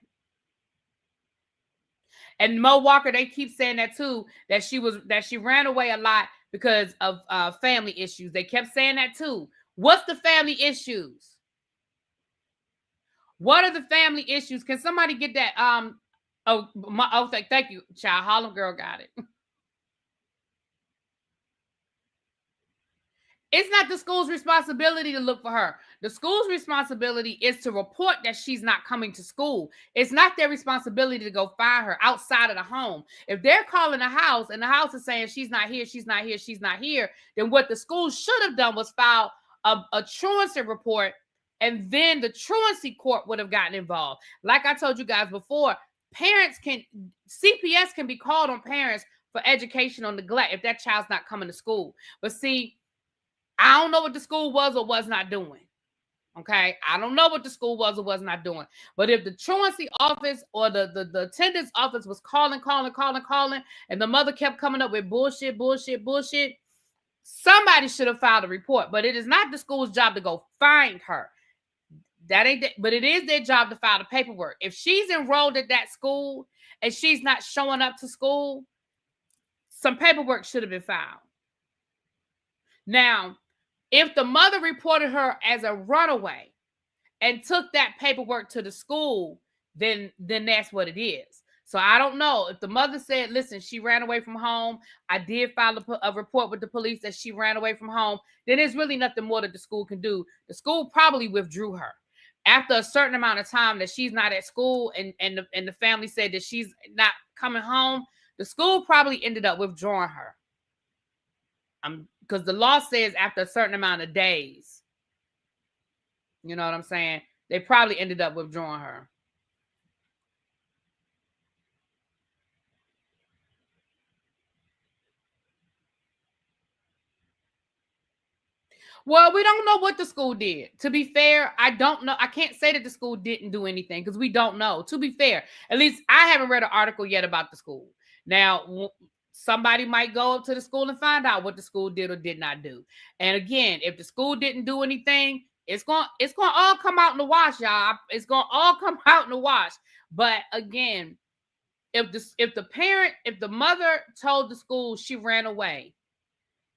And Mo Walker, they keep saying that too, that she ran away a lot because of family issues. They kept saying that too. What's the family issues? What are the family issues? Can somebody get that? Thank you, child. Harlem girl got it. It's not the school's responsibility to look for her. The school's responsibility is to report that she's not coming to school. It's not their responsibility to go find her outside of the home. If they're calling the house and the house is saying she's not here, she's not here, she's not here, then what the school should have done was file a truancy report and then the truancy court would have gotten involved. Like I told you guys before, CPS can be called on parents for educational neglect if that child's not coming to school. But see, I don't know what the school was or was not doing. Okay, I don't know what the school was or was not doing. But if the truancy office or the attendance office was calling, and the mother kept coming up with bullshit, somebody should have filed a report. But it is not the school's job to go find her. But it is their job to file the paperwork. If she's enrolled at that school and she's not showing up to school, some paperwork should have been filed. Now, if the mother reported her as a runaway and took that paperwork to the school, then that's what it is. So I don't know. If the mother said, listen, she ran away from home, I did file a report with the police that she ran away from home, then there's really nothing more that the school can do. The school probably withdrew her. After a certain amount of time that she's not at school and the family said that she's not coming home, the school probably ended up withdrawing her. Because the law says after a certain amount of days. You know what I'm saying? They probably ended up withdrawing her. Well, we don't know what the school did. To be fair, I don't know. I can't say that the school didn't do anything because we don't know. To be fair, at least I haven't read an article yet about the school. Now, somebody might go up to the school and find out what the school did or did not do. And again, if the school didn't do anything, it's going to all come out in the wash, y'all. It's going to all come out in the wash. But again, if the mother told the school she ran away,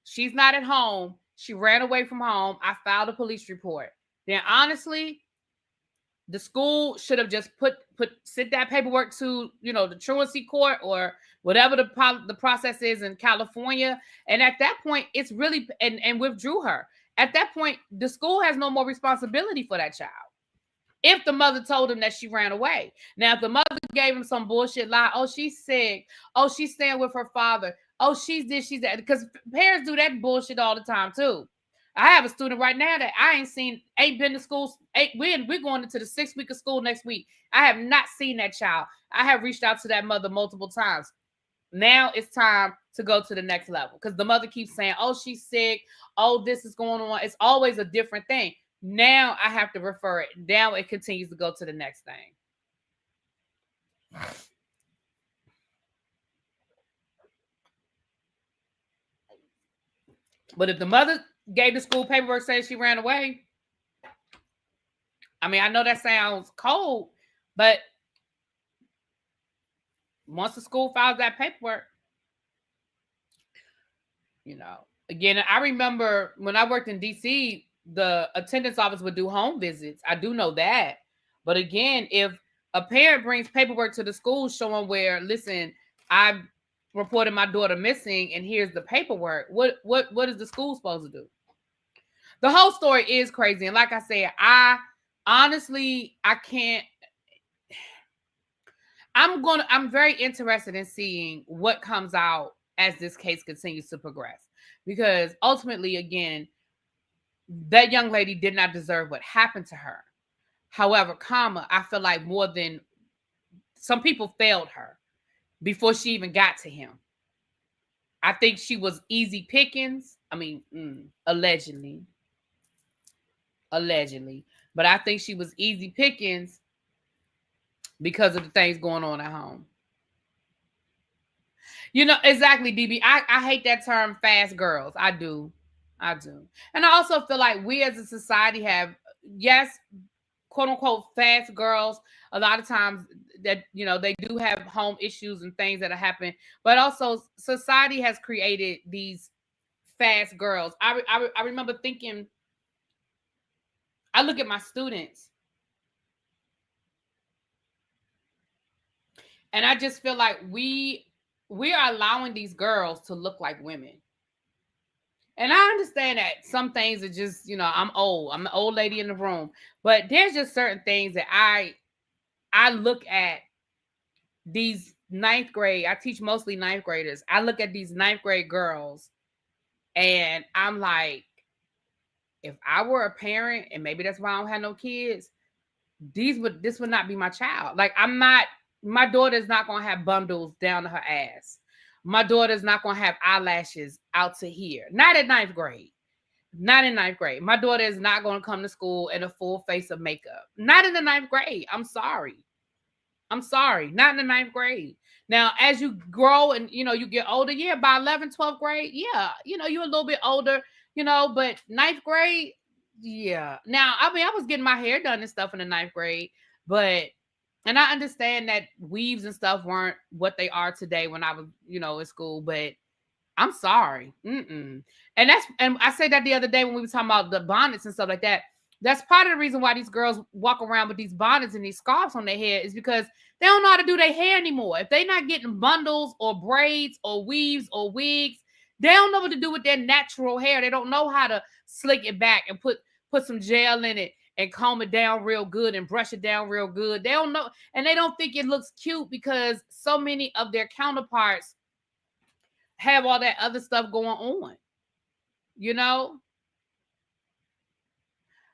she's not at home, she ran away from home, I filed a police report, then honestly, the school should have just sent that paperwork to, the truancy court or whatever the process is in California. And at that point, it's really, and withdrew her. At that point, the school has no more responsibility for that child. If the mother told him that she ran away. Now, if the mother gave him some bullshit lie, oh, she's sick. Oh, she's staying with her father. Oh, she's this, she's that. Because parents do that bullshit all the time, too. I have a student right now that I ain't been to school. We're going into the 6th week of school next week. I have not seen that child. I have reached out to that mother multiple times. Now it's time to go to the next level because the mother keeps saying, oh, she's sick. Oh, this is going on. It's always a different thing. Now I have to refer it. Now it continues to go to the next thing. But if the mother gave the school paperwork saying she ran away, I mean, I know that sounds cold, but once the school files that paperwork, again, I remember when I worked in DC, the attendance office would do home visits. I do know that. But again, if a parent brings paperwork to the school showing where, listen, I've reported my daughter missing and here's the paperwork, what is the school supposed to do? The whole story is crazy. And like I said, I can't. I'm very interested in seeing what comes out as this case continues to progress. Because ultimately, again, that young lady did not deserve what happened to her. However, I feel like more than some people failed her before she even got to him. I think she was easy pickings. I mean, allegedly. But I think she was easy pickings because of the things going on at home. Exactly, DB. I hate that term fast girls. I do. And I also feel like we as a society have, yes, quote unquote, fast girls. A lot of times that, they do have home issues and things that are happening. But also society has created these fast girls. I remember thinking, I look at my students and I just feel like we are allowing these girls to look like women. And I understand that some things are just, I'm old. I'm the old lady in the room. But there's just certain things that I look at these 9th grade. I teach mostly 9th graders. I look at these 9th grade girls and I'm like, if I were a parent, and maybe that's why I don't have no kids, this would not be my child. Like, my daughter's not gonna have bundles down to her ass. My daughter's not gonna have eyelashes out to here. Not at ninth grade. Not in ninth grade. My daughter is not gonna come to school in a full face of makeup. Not in the ninth grade. I'm sorry. Not in the ninth grade. Now, as you grow and, you get older, yeah, by 11th, 12th grade, yeah, you're a little bit older, but ninth grade, yeah. Now, I mean, I was getting my hair done and stuff in the ninth grade, and I understand that weaves and stuff weren't what they are today when I was, in school, but I'm sorry. And I said that the other day when we were talking about the bonnets and stuff like that. That's part of the reason why these girls walk around with these bonnets and these scarves on their head, is because they don't know how to do their hair anymore. If they're not getting bundles or braids or weaves or wigs, they don't know what to do with their natural hair. They don't know how to slick it back and put some gel in it and comb it down real good and brush it down real good. They don't know, and they don't think it looks cute because so many of their counterparts have all that other stuff going on.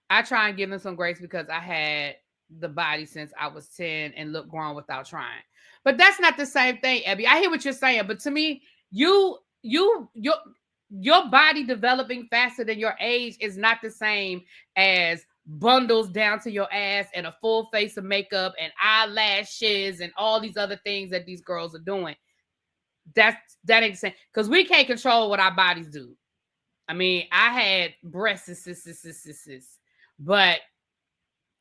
I try and give them some grace because I had the body since I was 10 and looked grown without trying. But that's not the same thing, Abby. I hear what you're saying, but to me, your body developing faster than your age is not the same as bundles down to your ass and a full face of makeup and eyelashes and all these other things that these girls are doing. That ain't the same, because we can't control what our bodies do. I mean, I had breasts, but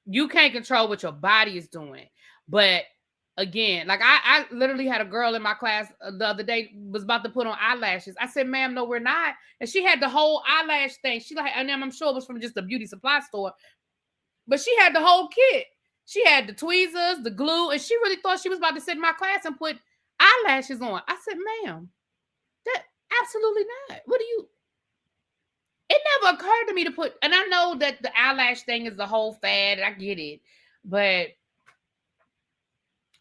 you can't control what your body is doing. But again, like I literally had a girl in my class the other day was about to put on eyelashes. I said, ma'am, no, we're not. And she had the whole eyelash thing. She like, and I'm sure it was from just a beauty supply store, but she had the whole kit. She had the tweezers, the glue, and she really thought she was about to sit in my class and put eyelashes on. I said, ma'am, that absolutely not. What do you? It never occurred to me to put, and I know that the eyelash thing is the whole fad, I get it, but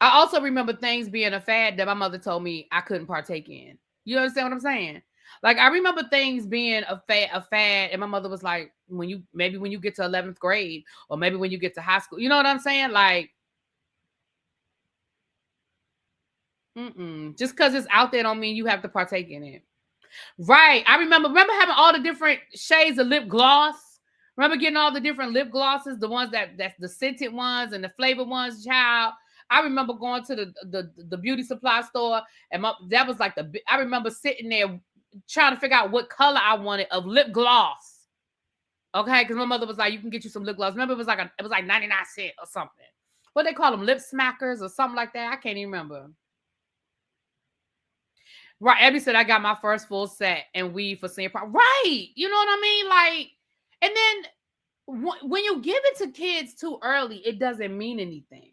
I also remember things being a fad that my mother told me I couldn't partake in. You understand what I'm saying? Like, I remember things being a fad, and my mother was like, when you get to 11th grade, or maybe when you get to high school, you know what I'm saying? Like, just because it's out there don't mean you have to partake in it. Right. I remember having all the different shades of lip gloss. Remember getting all the different lip glosses, the ones that's the scented ones and the flavored ones, child. I remember going to the beauty supply store, and that was like I remember sitting there trying to figure out what color I wanted of lip gloss. Okay, because my mother was like, you can get you some lip gloss. Remember, it was like 99 cents or something. What they call them, lip smackers or something like that. I can't even remember. Right. Abby said, I got my first full set and weave for senior prom. Right. You know what I mean? Like, and then when you give it to kids too early, it doesn't mean anything.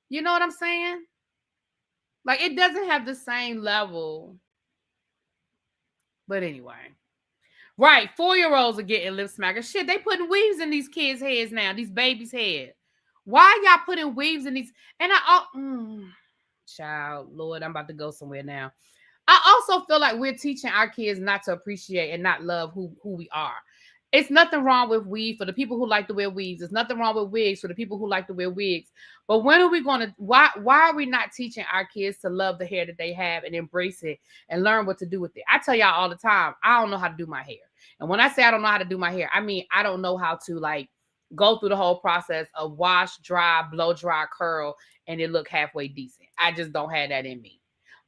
You know what I'm saying? Like, it doesn't have the same level. But anyway. Right. 4-year-olds are getting lip smackers. Shit, they putting weaves in these kids' heads now, these babies' heads. Why y'all putting weaves in these? And child, Lord, I'm about to go somewhere now. I also feel like we're teaching our kids not to appreciate and not love who we are. It's nothing wrong with weave for the people who like to wear weaves. There's nothing wrong with wigs for the people who like to wear wigs. But when are we going to, why are we not teaching our kids to love the hair that they have and embrace it and learn what to do with it? I tell y'all all the time, I don't know how to do my hair. And when I say I don't know how to do my hair, I mean, I don't know how to like go through the whole process of wash, dry, blow dry, curl, and it look halfway decent. I just don't have that in me.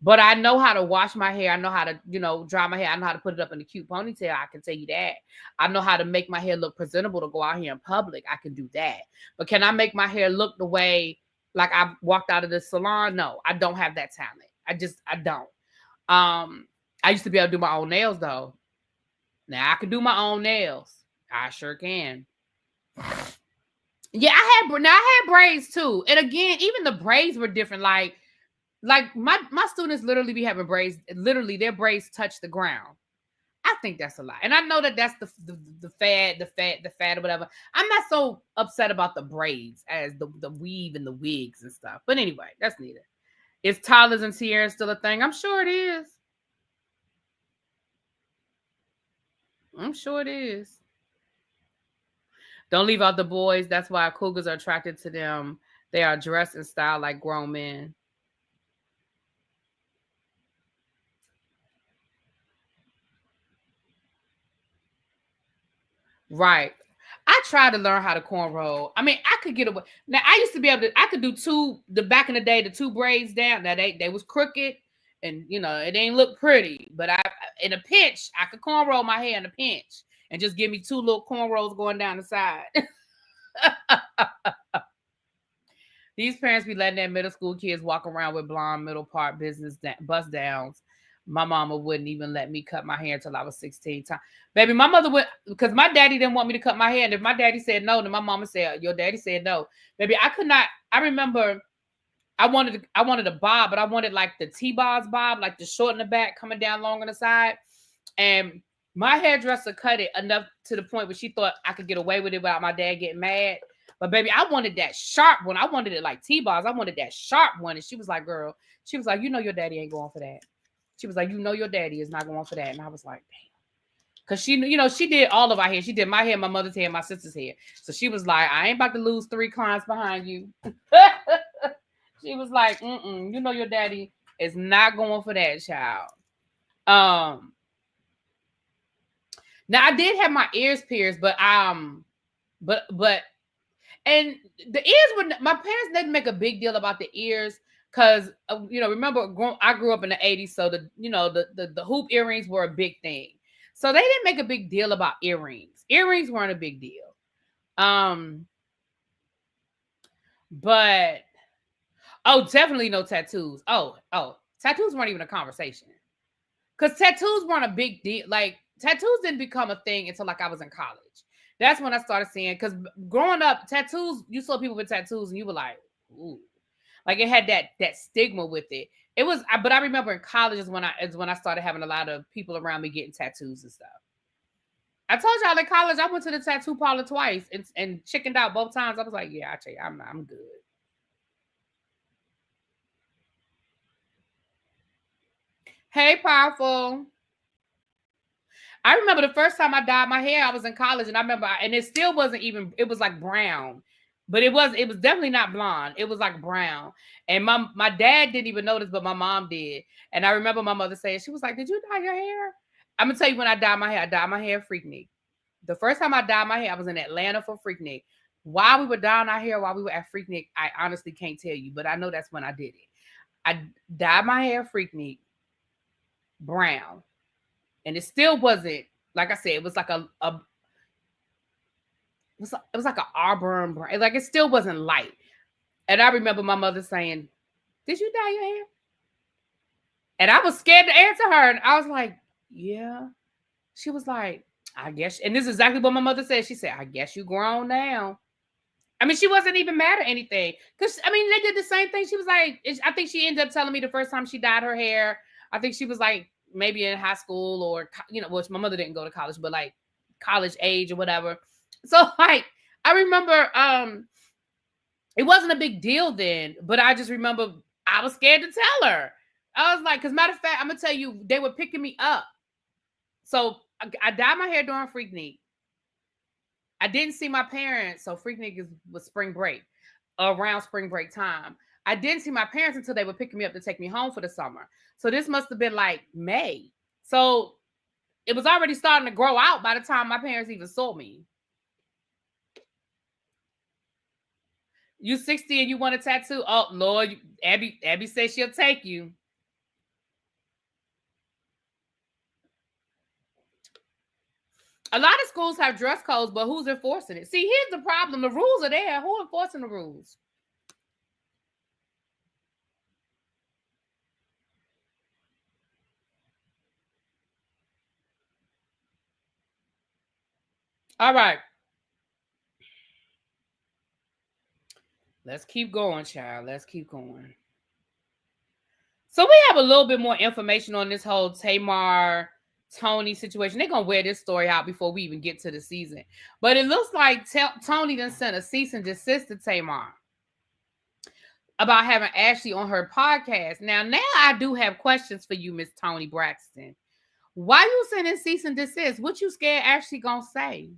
But I know how to wash my hair. I know how to, dry my hair. I know how to put it up in a cute ponytail. I can tell you that. I know how to make my hair look presentable to go out here in public. I can do that. But can I make my hair look the way like I walked out of the salon? No, I don't have that talent. I don't. I used to be able to do my own nails though. Now I can do my own nails. I sure can. Yeah, I had braids too. And again, even the braids were different. Like my students literally be having braids. Literally, their braids touch the ground. I think that's a lot. And I know that that's the fad or whatever. I'm not so upset about the braids as the weave and the wigs and stuff. But anyway, that's neither. Is toddlers and tiaras still a thing? I'm sure it is. I'm sure it is. Don't leave out the boys. That's why cougars are attracted to them. They are dressed and styled like grown men. Right. I tried to learn how to cornrow. I mean, I could get away. Now I used to be able to. I could do the back in the day, the two braids down. Now they was crooked, and it ain't look pretty. But I in a pinch, I could cornrow my hair in a pinch, and just give me two little cornrows going down the side. These parents be letting their middle school kids walk around with blonde middle part bust downs. My mama wouldn't even let me cut my hair until I was 16. Baby, my mother would, because my daddy didn't want me to cut my hair. And if my daddy said no, then my mama said, your daddy said no. Baby, I could not. I remember I wanted a bob, but I wanted like the T-Boz bob, like the short in the back coming down long on the side. And my hairdresser cut it enough to the point where she thought I could get away with it without my dad getting mad. But baby, I wanted that sharp one. I wanted it like T-Boz. I wanted that sharp one. And she was like, girl, she was like, your daddy ain't going for that. She was like, your daddy is not going for that. And I was like, damn. Because she did all of our hair. She did my hair, my mother's hair, my sister's hair. So she was like, I ain't about to lose 3 clients behind you. She was like, your daddy is not going for that, child. Now I did have my ears pierced, but and the ears were, my parents didn't make a big deal about the ears because remember I grew up in the 80s, so the hoop earrings were a big thing. So they didn't make a big deal about earrings. Earrings weren't a big deal. But definitely no tattoos. Tattoos weren't even a conversation. Because tattoos weren't a big deal. Like, tattoos didn't become a thing until like I was in college. That's when I started seeing, because growing up, tattoos, you saw people with tattoos and you were like, ooh. Like it had that stigma with it. It was, but I remember in college is when I started having a lot of people around me getting tattoos and stuff. I told y'all in college, I went to the tattoo parlor twice and chickened out both times. I was like, yeah, I tell you, I'm good. Hey, Powerful. I remember the first time I dyed my hair, I was in college, and I remember, and it still wasn't even, it was like brown, but it was definitely not blonde. It was like brown. And my dad didn't even notice, but my mom did. And I remember my mother saying, she was like, did you dye your hair? I'm going to tell you when I dyed my hair. I dyed my hair at Freaknik. The first time I dyed my hair, I was in Atlanta for Freaknik. While we were dyeing our hair, while we were at Freaknik, I honestly can't tell you, but I know that's when I did it. I dyed my hair at Freaknik brown. And it still wasn't, like I said, it was like it was like an auburn brown. Like it still wasn't light. And I remember my mother saying, did you dye your hair? And I was scared to answer her. And I was like, yeah. She was like, I guess. And this is exactly what my mother said. She said, I guess you grown now. I mean, she wasn't even mad or anything. Because, I mean, they did the same thing. She was like, I think she ended up telling me the first time she dyed her hair. I think she was like, maybe in high school or, which my mother didn't go to college, but like college age or whatever. So like, I remember, it wasn't a big deal then, but I just remember I was scared to tell her. I was like, because matter of fact, I'm going to tell you, they were picking me up. So I dyed my hair during Freaknik. I didn't see my parents. So Freaknik was spring break, around spring break time. I didn't see my parents until they were picking me up to take me home for the summer. So this must have been like May. So it was already starting to grow out by the time my parents even saw me. You 60 and you want a tattoo? Oh, Lord, Abby says she'll take you. A lot of schools have dress codes, but who's enforcing it? See, here's the problem. The rules are there. Who's enforcing the rules? All right. Let's keep going, child. Let's keep going. So we have a little bit more information on this whole Tamar Tony situation. They're going to wear this story out before we even get to the season. But it looks like Tony done sent a cease and desist to Tamar about having Ashley on her podcast. Now I do have questions for you, Miss Tony Braxton. Why you sending cease and desist? What you scared Ashley gonna say?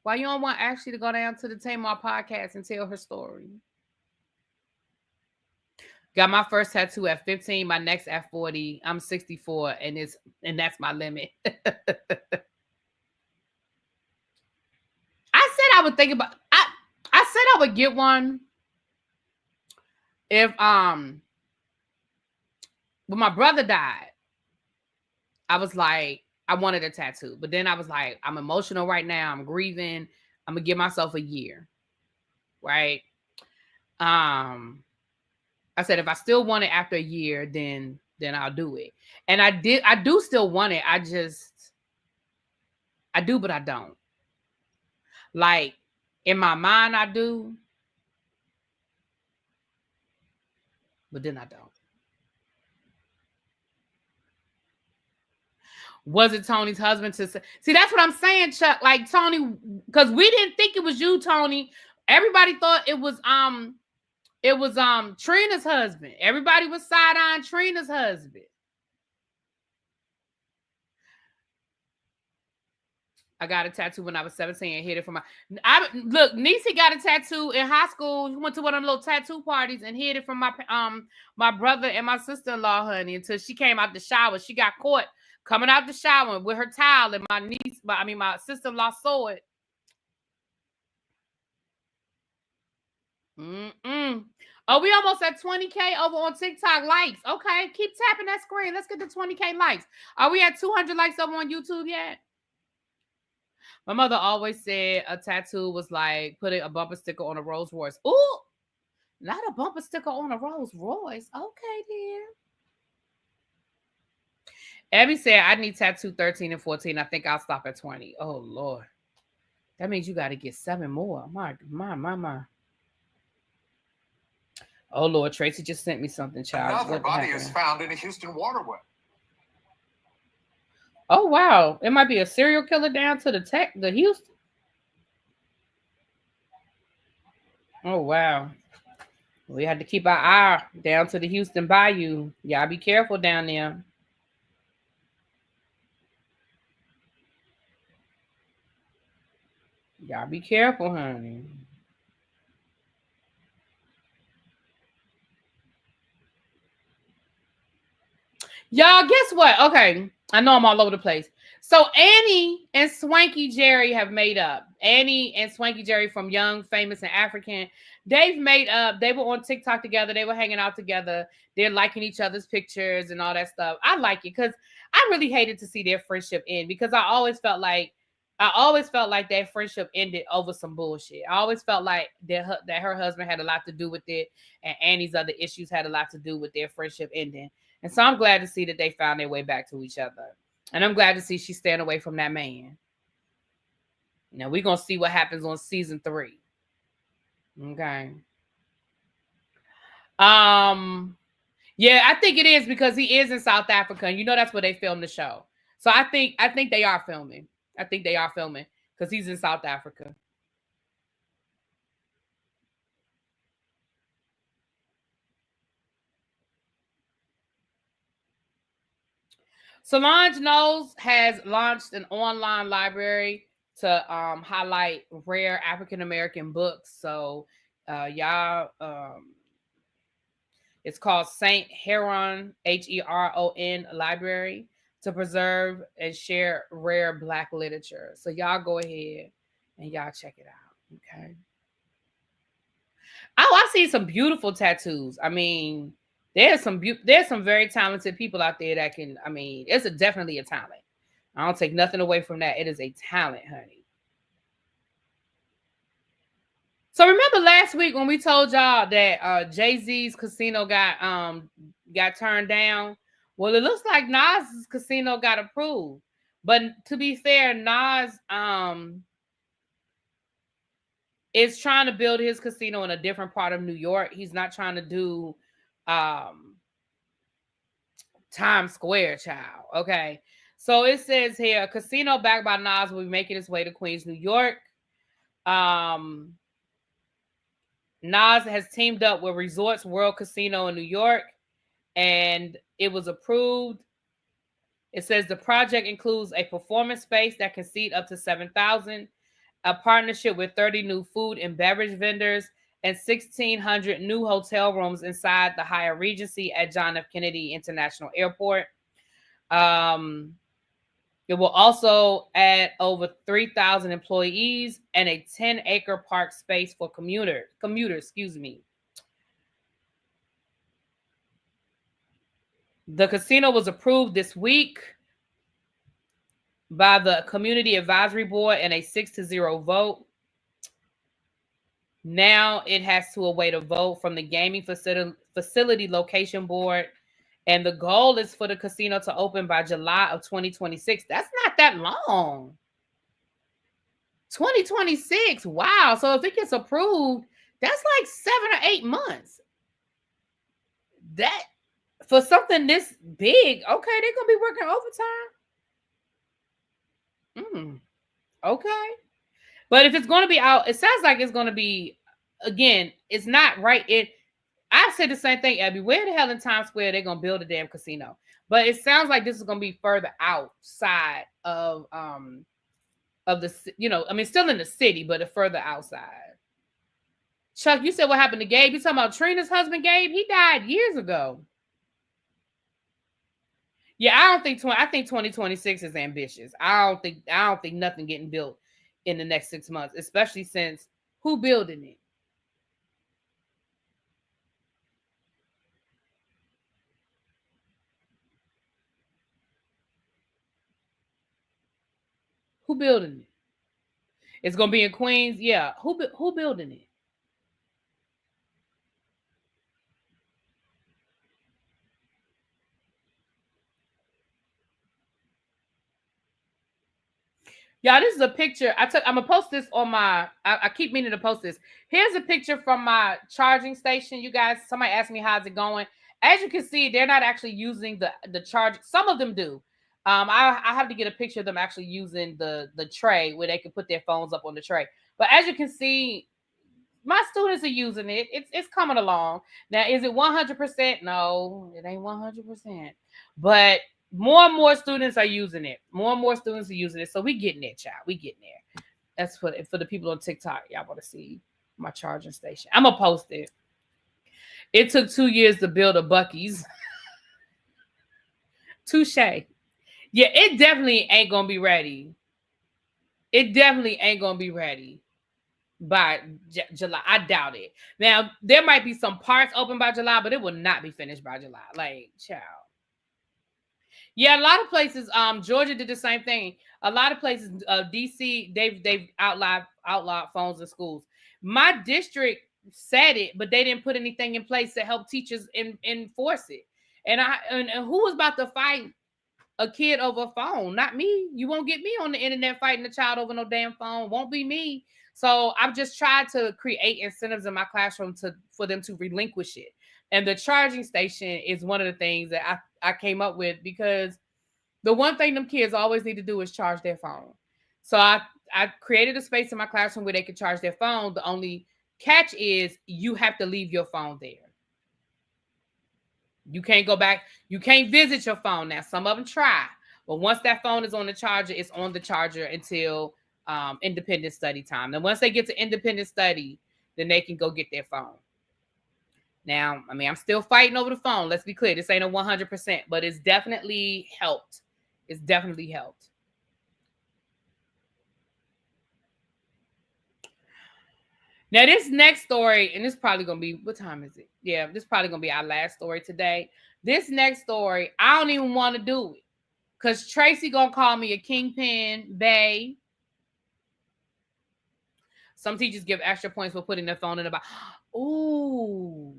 Why you don't want Ashley to go down to the Tamar podcast and tell her story? Got my first tattoo at 15, my next at 40. I'm 64, and that's my limit. I said I would think about. I said I would get one if when my brother died. I was like, I wanted a tattoo, but then I was like, I'm emotional right now. I'm grieving. I'm gonna give myself a year, right? I said if I still want it after a year, then I'll do it. And I did. I do still want it. I do, but I don't. Like in my mind, I do, but then I don't. Was it Tony's husband to say? See, that's what I'm saying, Chuck. Like Tony, because we didn't think it was you, Tony. Everybody thought it was Trina's husband. Everybody was side-eyeing Trina's husband. I got a tattoo when I was 17 and hid it from look, Niecy got a tattoo in high school. She went to one of them little tattoo parties and hid it from my brother and my sister-in-law, honey, until she came out the shower. She got caught coming out the shower with her towel, and my sister-in-law saw it. Oh, we almost at 20K over on TikTok likes. Okay, keep tapping that screen. Let's get to 20K likes. Are we at 200 likes over on YouTube yet? My mother always said a tattoo was like putting a bumper sticker on a Rolls Royce. Ooh, not a bumper sticker on a Rolls Royce. Okay, dear. Abby said, I need tattoo 13 and 14. I think I'll stop at 20. Oh, Lord. That means you got to get 7 more. My. Oh, Lord. Tracy just sent me something, child. Another body is found in a Houston waterway. Oh, wow. It might be a serial killer down to the Houston. Oh, wow. We had to keep our eye down to the Houston Bayou. Y'all be careful down there. Y'all be careful, honey. Y'all, guess what? Okay. I know I'm all over the place. So Annie and Swanky Jerry have made up. Annie and Swanky Jerry from Young, Famous, and African. They've made up. They were on TikTok together. They were hanging out together. They're liking each other's pictures and all that stuff. I like it because I really hated to see their friendship end because I always felt like that friendship ended over some bullshit. I always felt like that her husband had a lot to do with it, and Annie's other issues had a lot to do with their friendship ending. And so I'm glad to see that they found their way back to each other. And I'm glad to see she's staying away from that man. Now we're going to see what happens on season 3. Okay. Yeah, I think it is because he is in South Africa. And you know that's where they filmed the show. So I think they are filming. I think they are filming because he's in South Africa. Solange Knowles has launched an online library to highlight rare African American books. So y'all, it's called Saint Heron, Heron Library, to preserve and share rare Black literature. So y'all go ahead and y'all check it out. Okay. Oh, I see some beautiful tattoos. I mean, there's some very talented people out there that can. I mean, it's definitely a talent. I don't take nothing away from that. It is a talent, honey. So remember last week when we told y'all that Jay-Z's casino got turned down? Well, it looks like Nas's casino got approved. But to be fair, Nas is trying to build his casino in a different part of New York. He's not trying to do Times Square, child. Okay. So it says here, a casino backed by Nas will be making its way to Queens, New York. Nas has teamed up with Resorts World Casino in New York and it was approved. It says the project includes a performance space that can seat up to 7,000, a partnership with 30 new food and beverage vendors, and 1,600 new hotel rooms inside the Hyatt Regency at John F. Kennedy International Airport. It will also add over 3,000 employees and a 10-acre park space for commuters. The casino was approved this week by the Community Advisory Board in a 6-0 vote. Now it has to await a vote from the Gaming Facility Location Board, and the goal is for the casino to open by July of 2026. That's not that long. 2026. Wow. So if it gets approved, that's like 7 or 8 months. That for something this big, okay, they're gonna be working overtime. Okay. But if it's gonna be out, it sounds like it's gonna be, again, it's not right. I said the same thing, Abby. Where the hell in Times Square they're gonna build a damn casino? But it sounds like this is gonna be further outside of the, still in the city, but further outside. Chuck, you said what happened to Gabe? You talking about Trina's husband, Gabe? He died years ago. Yeah, I think 2026 is ambitious. I don't think nothing getting built in the next 6 months, especially since who building it? Who building it? It's gonna be in Queens. Yeah, who building it? Y'all, this is a picture I took. I'm gonna post this on my. I keep meaning to post this. Here's a picture from my charging station. You guys, somebody asked me how's it going. As you can see, they're not actually using the charge. Some of them do. I have to get a picture of them actually using the tray where they can put their phones up on the tray. But as you can see, my students are using it. It's coming along. Now, is it 100%? No, it ain't 100%. But more and more students are using it. More and more students are using it. So we getting there, child. We getting there. That's for the people on TikTok. Y'all want to see my charging station. I'm gonna post it. It took 2 years to build a Buc-ee's. Touche. Yeah, it definitely ain't gonna be ready. It definitely ain't gonna be ready by July. I doubt it. Now, there might be some parts open by July, but it will not be finished by July. Like, child. Yeah, a lot of places, Georgia did the same thing. A lot of places, DC, they've outlawed phones in schools. My district said it, but they didn't put anything in place to help teachers enforce it. And who was about to fight a kid over a phone? Not me. You won't get me on the internet fighting a child over no damn phone. Won't be me. So I've just tried to create incentives in my classroom for them to relinquish it. And the charging station is one of the things that I came up with, because the one thing them kids always need to do is charge their phone. So I created a space in my classroom where they could charge their phone. The only catch is you have to leave your phone there. You can't go back. You can't visit your phone. Now, some of them try. But once that phone is on the charger, it's on the charger until independent study time. And once they get to independent study, then they can go get their phone. Now, I mean, I'm still fighting over the phone. Let's be clear. This ain't a 100%, but it's definitely helped. It's definitely helped. Now, this next story, and this is probably going to be, what time is it? Yeah, this is probably going to be our last story today. This next story, I don't even want to do it, because Tracy going to call me a kingpin, bae. Some teachers give extra points for putting their phone in the box. Ooh.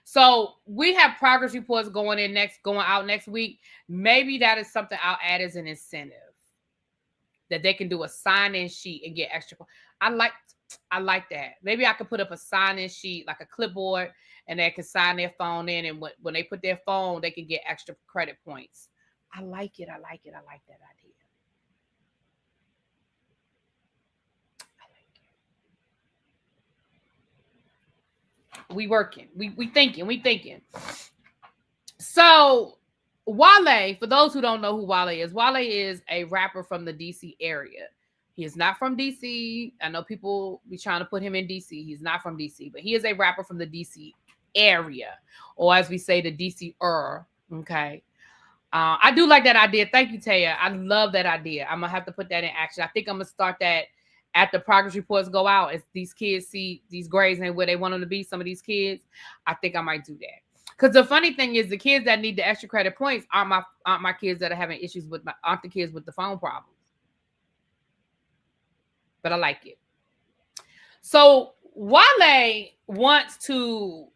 So we have progress reports going out next week. Maybe that is something I'll add as an incentive, that they can do a sign-in sheet and get extra. I like that. Maybe I could put up a sign-in sheet, like a clipboard, and they can sign their phone in, and when they put their phone, they can get extra credit points. I like it. I like that idea. We working. We thinking. So Wale, for those who don't know who Wale is a rapper from the DC area. He is not from DC. I know people be trying to put him in DC. He's not from DC, but he is a rapper from the DC area, or as we say, the DC. Okay. I do like that idea. Thank you, Taya. I love that idea. I'm gonna have to put that in action. I think I'm gonna start that after progress reports go out. As these kids see these grades and where they want them to be, some of these kids, I think I might do that. Because the funny thing is, the kids that need the extra credit points aren't my kids that are having issues with aren't the kids with the phone problems. But I like it. So Wale wants to.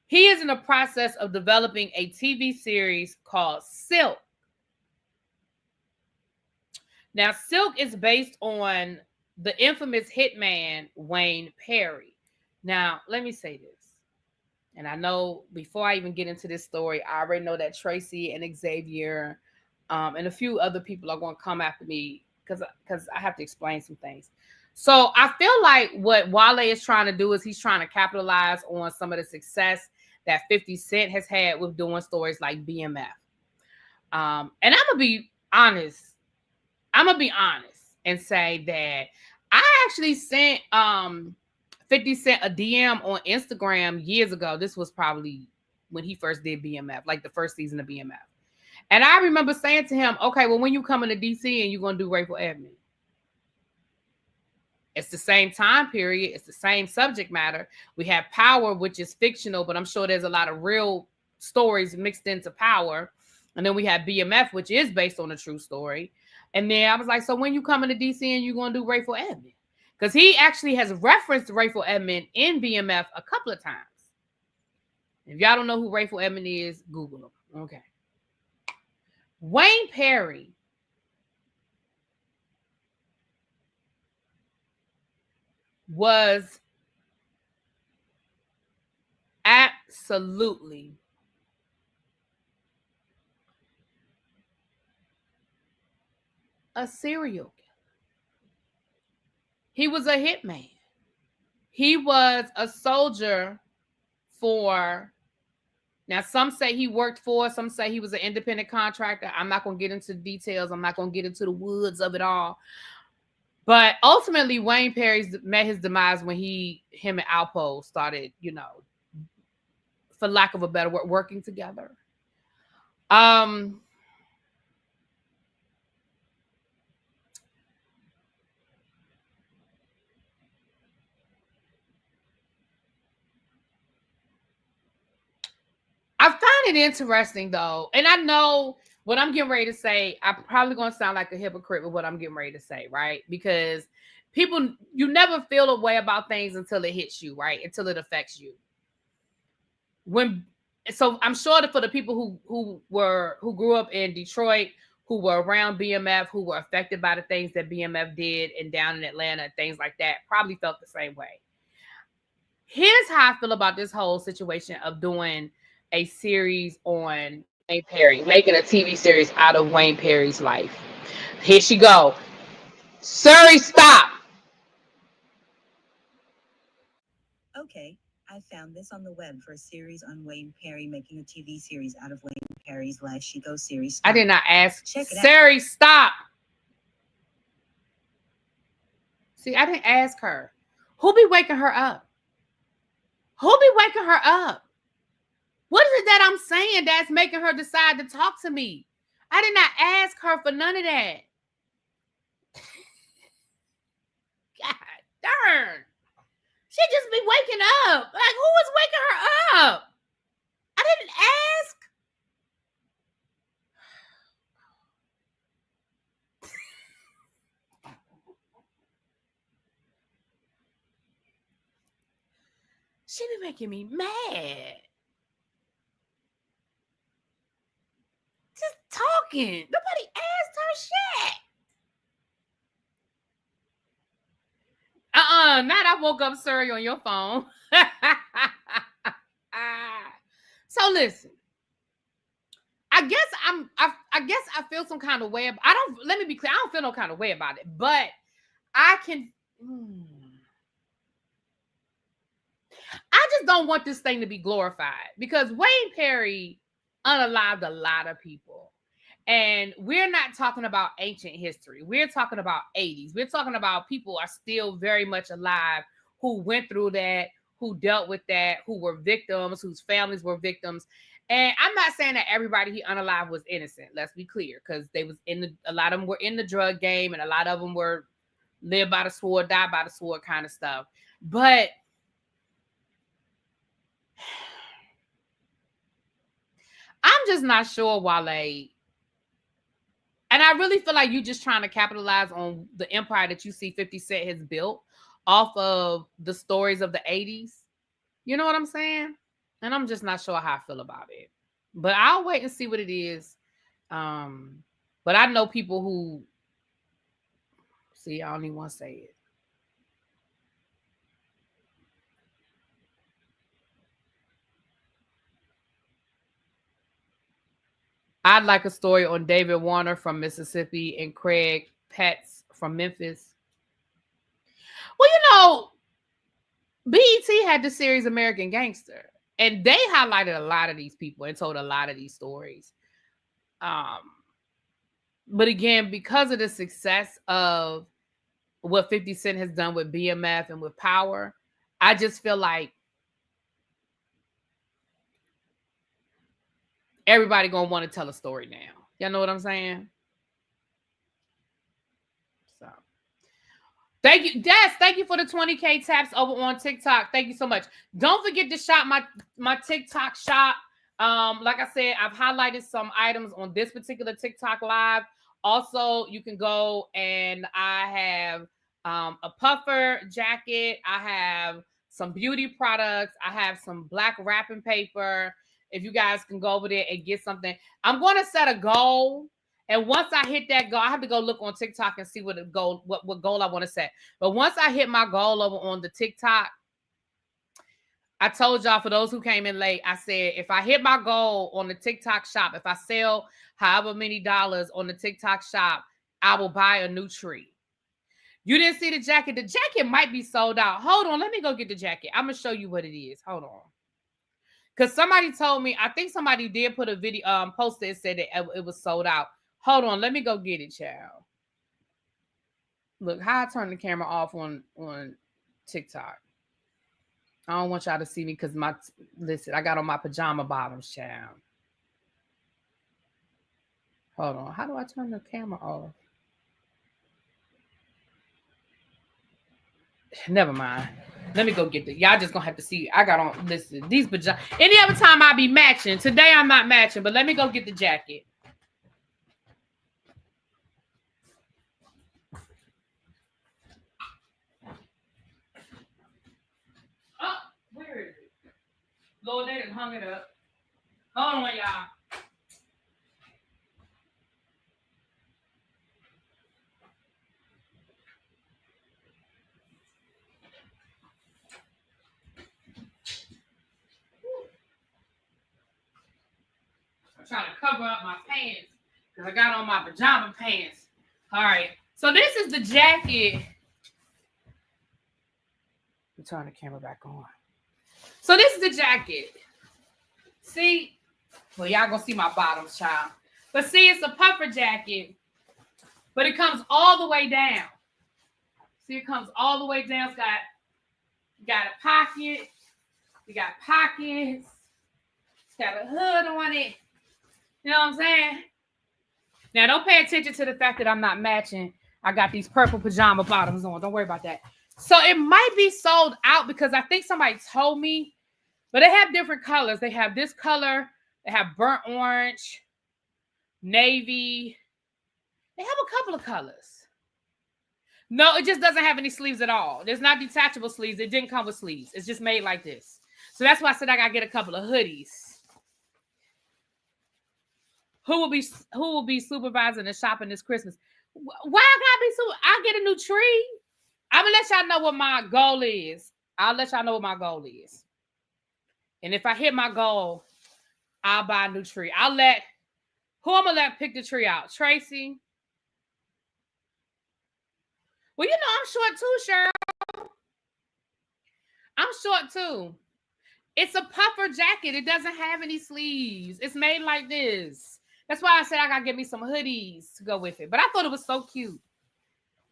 He is in the process of developing a TV series called Silk. Now, Silk is based on the infamous hitman Wayne Perry. Now, let me say this. And I know before I even get into this story, I already know that Tracy and Xavier and a few other people are going to come after me because I have to explain some things. So I feel like what Wale is trying to do is he's trying to capitalize on some of the success that 50 Cent has had with doing stories like BMF. And I'm going to be honest. And say that I actually sent 50 Cent a DM on Instagram years ago. This was probably when he first did BMF, like the first season of BMF. And I remember saying to him, okay, well, when you come into DC and you're going to do Rayful Edmond, it's the same time period. It's the same subject matter. We have Power, which is fictional, but I'm sure there's a lot of real stories mixed into Power. And then we have BMF, which is based on a true story. And then I was like, so when you come into DC and you're going to do Rayful Edmond? Because he actually has referenced Rayful Edmond in BMF a couple of times. If y'all don't know who Rayful Edmond is, Google him. Okay. Wayne Perry was absolutely a serial killer. He was a hitman. He was a soldier for, now some say he worked for, some say he was an independent contractor. I'm not going to get into the details. I'm not going to get into the woods of it all. But ultimately, Wayne Perry met his demise when him and Alpo started, for lack of a better word, working together. I find it interesting, though, and I know what I'm getting ready to say, I'm probably going to sound like a hypocrite with what I'm getting ready to say, right? Because people, you never feel a way about things until it hits you, right? Until it affects you. So I'm sure that for the people who grew up in Detroit, who were around BMF, who were affected by the things that BMF did and down in Atlanta and things like that, probably felt the same way. Here's how I feel about this whole situation of doing a series on Wayne Perry, making a TV series out of Wayne Perry's life. Here she go. Surrey, stop. Okay, I found this on the web for a series on Wayne Perry making a TV series out of Wayne Perry's life. She goes series. Stop. I did not ask. Check it Surrey, stop. See, I didn't ask her. Who be waking her up? Who be waking her up? What is it that I'm saying that's making her decide to talk to me? I did not ask her for none of that. God darn. She just be waking up. Like, who is waking her up? I didn't ask. She be making me mad. Just talking. Nobody asked her shit. Not I woke up Surrey on your phone. So listen. I guess I feel some kind of way. Let me be clear. I don't feel no kind of way about it, but I can. I just don't want this thing to be glorified because Wayne Perry unalived a lot of people. And we're not talking about ancient history. We're talking about 80s. We're talking about people are still very much alive who went through that, who dealt with that, who were victims, whose families were victims. And I'm not saying that everybody he unalived was innocent. Let's be clear, because they was a lot of them were in the drug game, and a lot of them were live by the sword, die by the sword kind of stuff. But I'm just not sure, Wale. And I really feel like you're just trying to capitalize on the empire that you see 50 Cent has built off of the stories of the 80s. You know what I'm saying? And I'm just not sure how I feel about it. But I'll wait and see what it is. But I know people who... See, I don't even want to say it. I'd like a story on David Warner from Mississippi and Craig Petz from Memphis. Well, you know, BET had the series American Gangster, and they highlighted a lot of these people and told a lot of these stories. But again, because of the success of what 50 Cent has done with BMF and with Power, I just feel like everybody gonna want to tell a story now. Y'all know what I'm saying? So thank you, Des. Thank you for the 20K taps over on TikTok. Thank you so much. Don't forget to shop my TikTok shop. Like I said, I've highlighted some items on this particular TikTok live. Also, you can go and I have a puffer jacket. I have some beauty products. I have some black wrapping paper. If you guys can go over there and get something, I'm going to set a goal. And once I hit that goal, I have to go look on TikTok and see what goal I want to set. But once I hit my goal over on the TikTok, I told y'all, for those who came in late, I said, if I hit my goal on the TikTok shop, if I sell however many dollars on the TikTok shop, I will buy a new tree. You didn't see the jacket. The jacket might be sold out. Hold on. Let me go get the jacket. I'm going to show you what it is. Hold on. Because somebody told me, I think somebody did put a video, post that said that it was sold out. Hold on. Let me go get it, child. Look, how I turn the camera off on TikTok. I don't want y'all to see me because listen, I got on my pajama bottoms, child. Hold on. How do I turn the camera off? Never mind. Let me go get y'all just gonna have to see. I got on, listen, these pajamas. Any other time I'll be matching. Today I'm not matching, but let me go get the jacket. Oh, where is it? Lord, they done hung it up. Hold on, y'all. I'm trying to cover up my pants because I got on my pajama pants. All right. So this is the jacket. Let me turn the camera back on. So this is the jacket. See? Well, y'all gonna see my bottoms, child. But see, it's a puffer jacket, but it comes all the way down. See, it comes all the way down. It's got a pocket. You got pockets. It's got a hood on it. You know what I'm saying? Now, don't pay attention to the fact that I'm not matching. I got these purple pajama bottoms on. Don't worry about that. So it might be sold out because I think somebody told me, but they have different colors. They have this color. They have burnt orange, navy. They have a couple of colors. No, it just doesn't have any sleeves at all. There's not detachable sleeves. It didn't come with sleeves. It's just made like this. So that's why I said I got to get a couple of hoodies. Who will be supervising the shopping this Christmas? Why I gotta be super? I get a new tree. I'm gonna let y'all know what my goal is. I'll let y'all know what my goal is. And if I hit my goal, I'll buy a new tree. I'm gonna let pick the tree out? Tracy. Well, you know I'm short too, Cheryl. I'm short too. It's a puffer jacket. It doesn't have any sleeves. It's made like this. That's why I said I gotta get me some hoodies to go with it. But I thought it was so cute.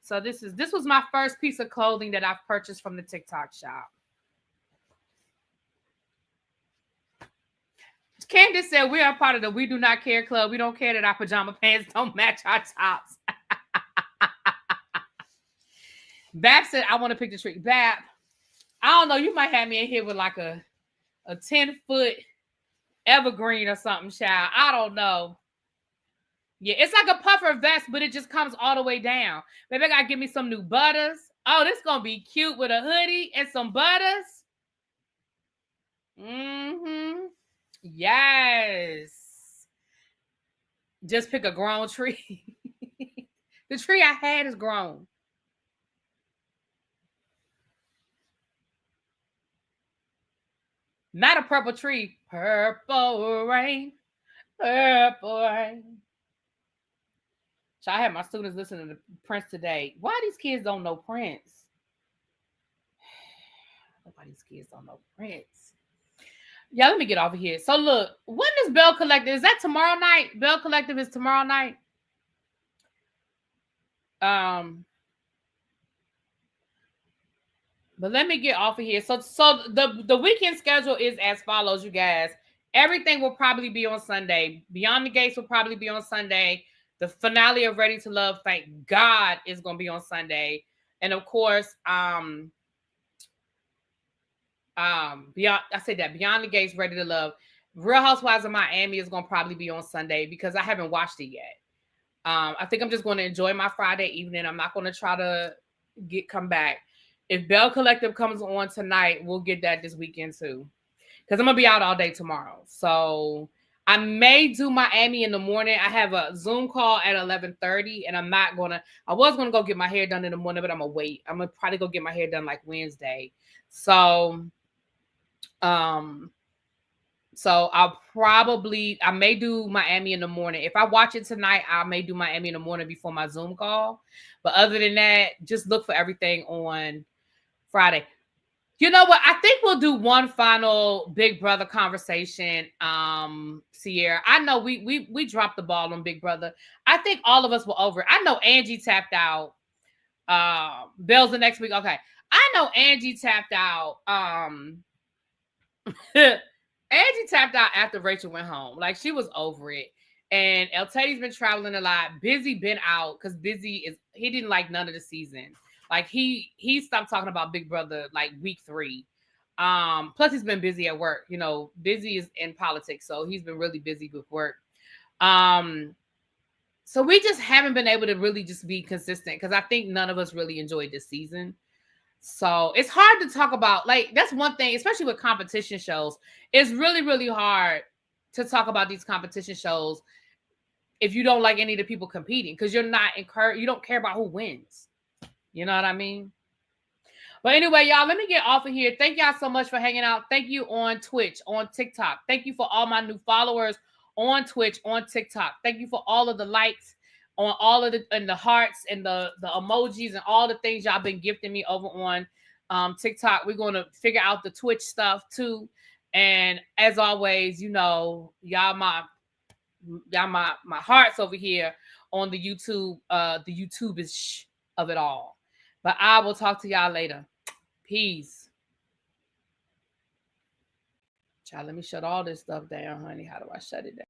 So this was my first piece of clothing that I've purchased from the TikTok shop. Candace said we are part of the We Do Not Care Club. We don't care that our pajama pants don't match our tops. Bab said, I want to pick the tree. Bab, I don't know. You might have me in here with like a 10-foot evergreen or something, child. I don't know. Yeah, it's like a puffer vest, but it just comes all the way down. Maybe I got to give me some new butters. Oh, this is going to be cute with a hoodie and some butters. Mm-hmm. Yes. Just pick a grown tree. The tree I had is grown. Not a purple tree. Purple rain. Purple rain. So I had my students listening to Prince today. Why these kids don't know Prince? Why these kids don't know Prince? Yeah, let me get off of here. So look, when is Bell Collective? Is that tomorrow night? Bell Collective is tomorrow night. But let me get off of here. So the weekend schedule is as follows, you guys. Everything will probably be on Sunday. Beyond the Gates will probably be on Sunday. The finale of Ready to Love, thank God, is going to be on Sunday. And of course, Beyond the Gates, Ready to Love. Real Housewives of Miami is going to probably be on Sunday because I haven't watched it yet. I think I'm just going to enjoy my Friday evening. I'm not going to try to come back. If Bell Collective comes on tonight, we'll get that this weekend too. Because I'm going to be out all day tomorrow. So I may do Miami in the morning. I have a Zoom call at 11:30, and I was going to go get my hair done in the morning, but I'm going to wait. I'm going to probably go get my hair done like Wednesday. So I may do Miami in the morning. If I watch it tonight, I may do Miami in the morning before my Zoom call. But other than that, just look for everything on Friday. You know what? I think we'll do one final Big Brother conversation. Sierra, I know we dropped the ball on Big Brother. I think all of us were over it. I know Angie tapped out. Bell's the next week. Okay. I know Angie tapped out. Angie tapped out after Rachel went home. Like, she was over it. And El Teddy's been traveling a lot. Busy been out because he didn't like none of the season. Like, he stopped talking about Big Brother like week 3. Plus he's been busy at work. You know, Busy is in politics, so he's been really busy with work. So we just haven't been able to really just be consistent because I think none of us really enjoyed this season. So it's hard to talk about, like, that's one thing, especially with competition shows. It's really, really hard to talk about these competition shows if you don't like any of the people competing because you don't care about who wins. You know what I mean? But anyway, y'all, let me get off of here. Thank y'all so much for hanging out. Thank you on Twitch, on TikTok. Thank you for all my new followers on Twitch, on TikTok. Thank you for all of the likes on all of the hearts and the emojis and all the things y'all been gifting me over on TikTok. We're going to figure out the Twitch stuff too. And as always, you know, y'all my hearts over here on the YouTube. The YouTube is of it all. But I will talk to y'all later. Peace. Child, let me shut all this stuff down, honey. How do I shut it down?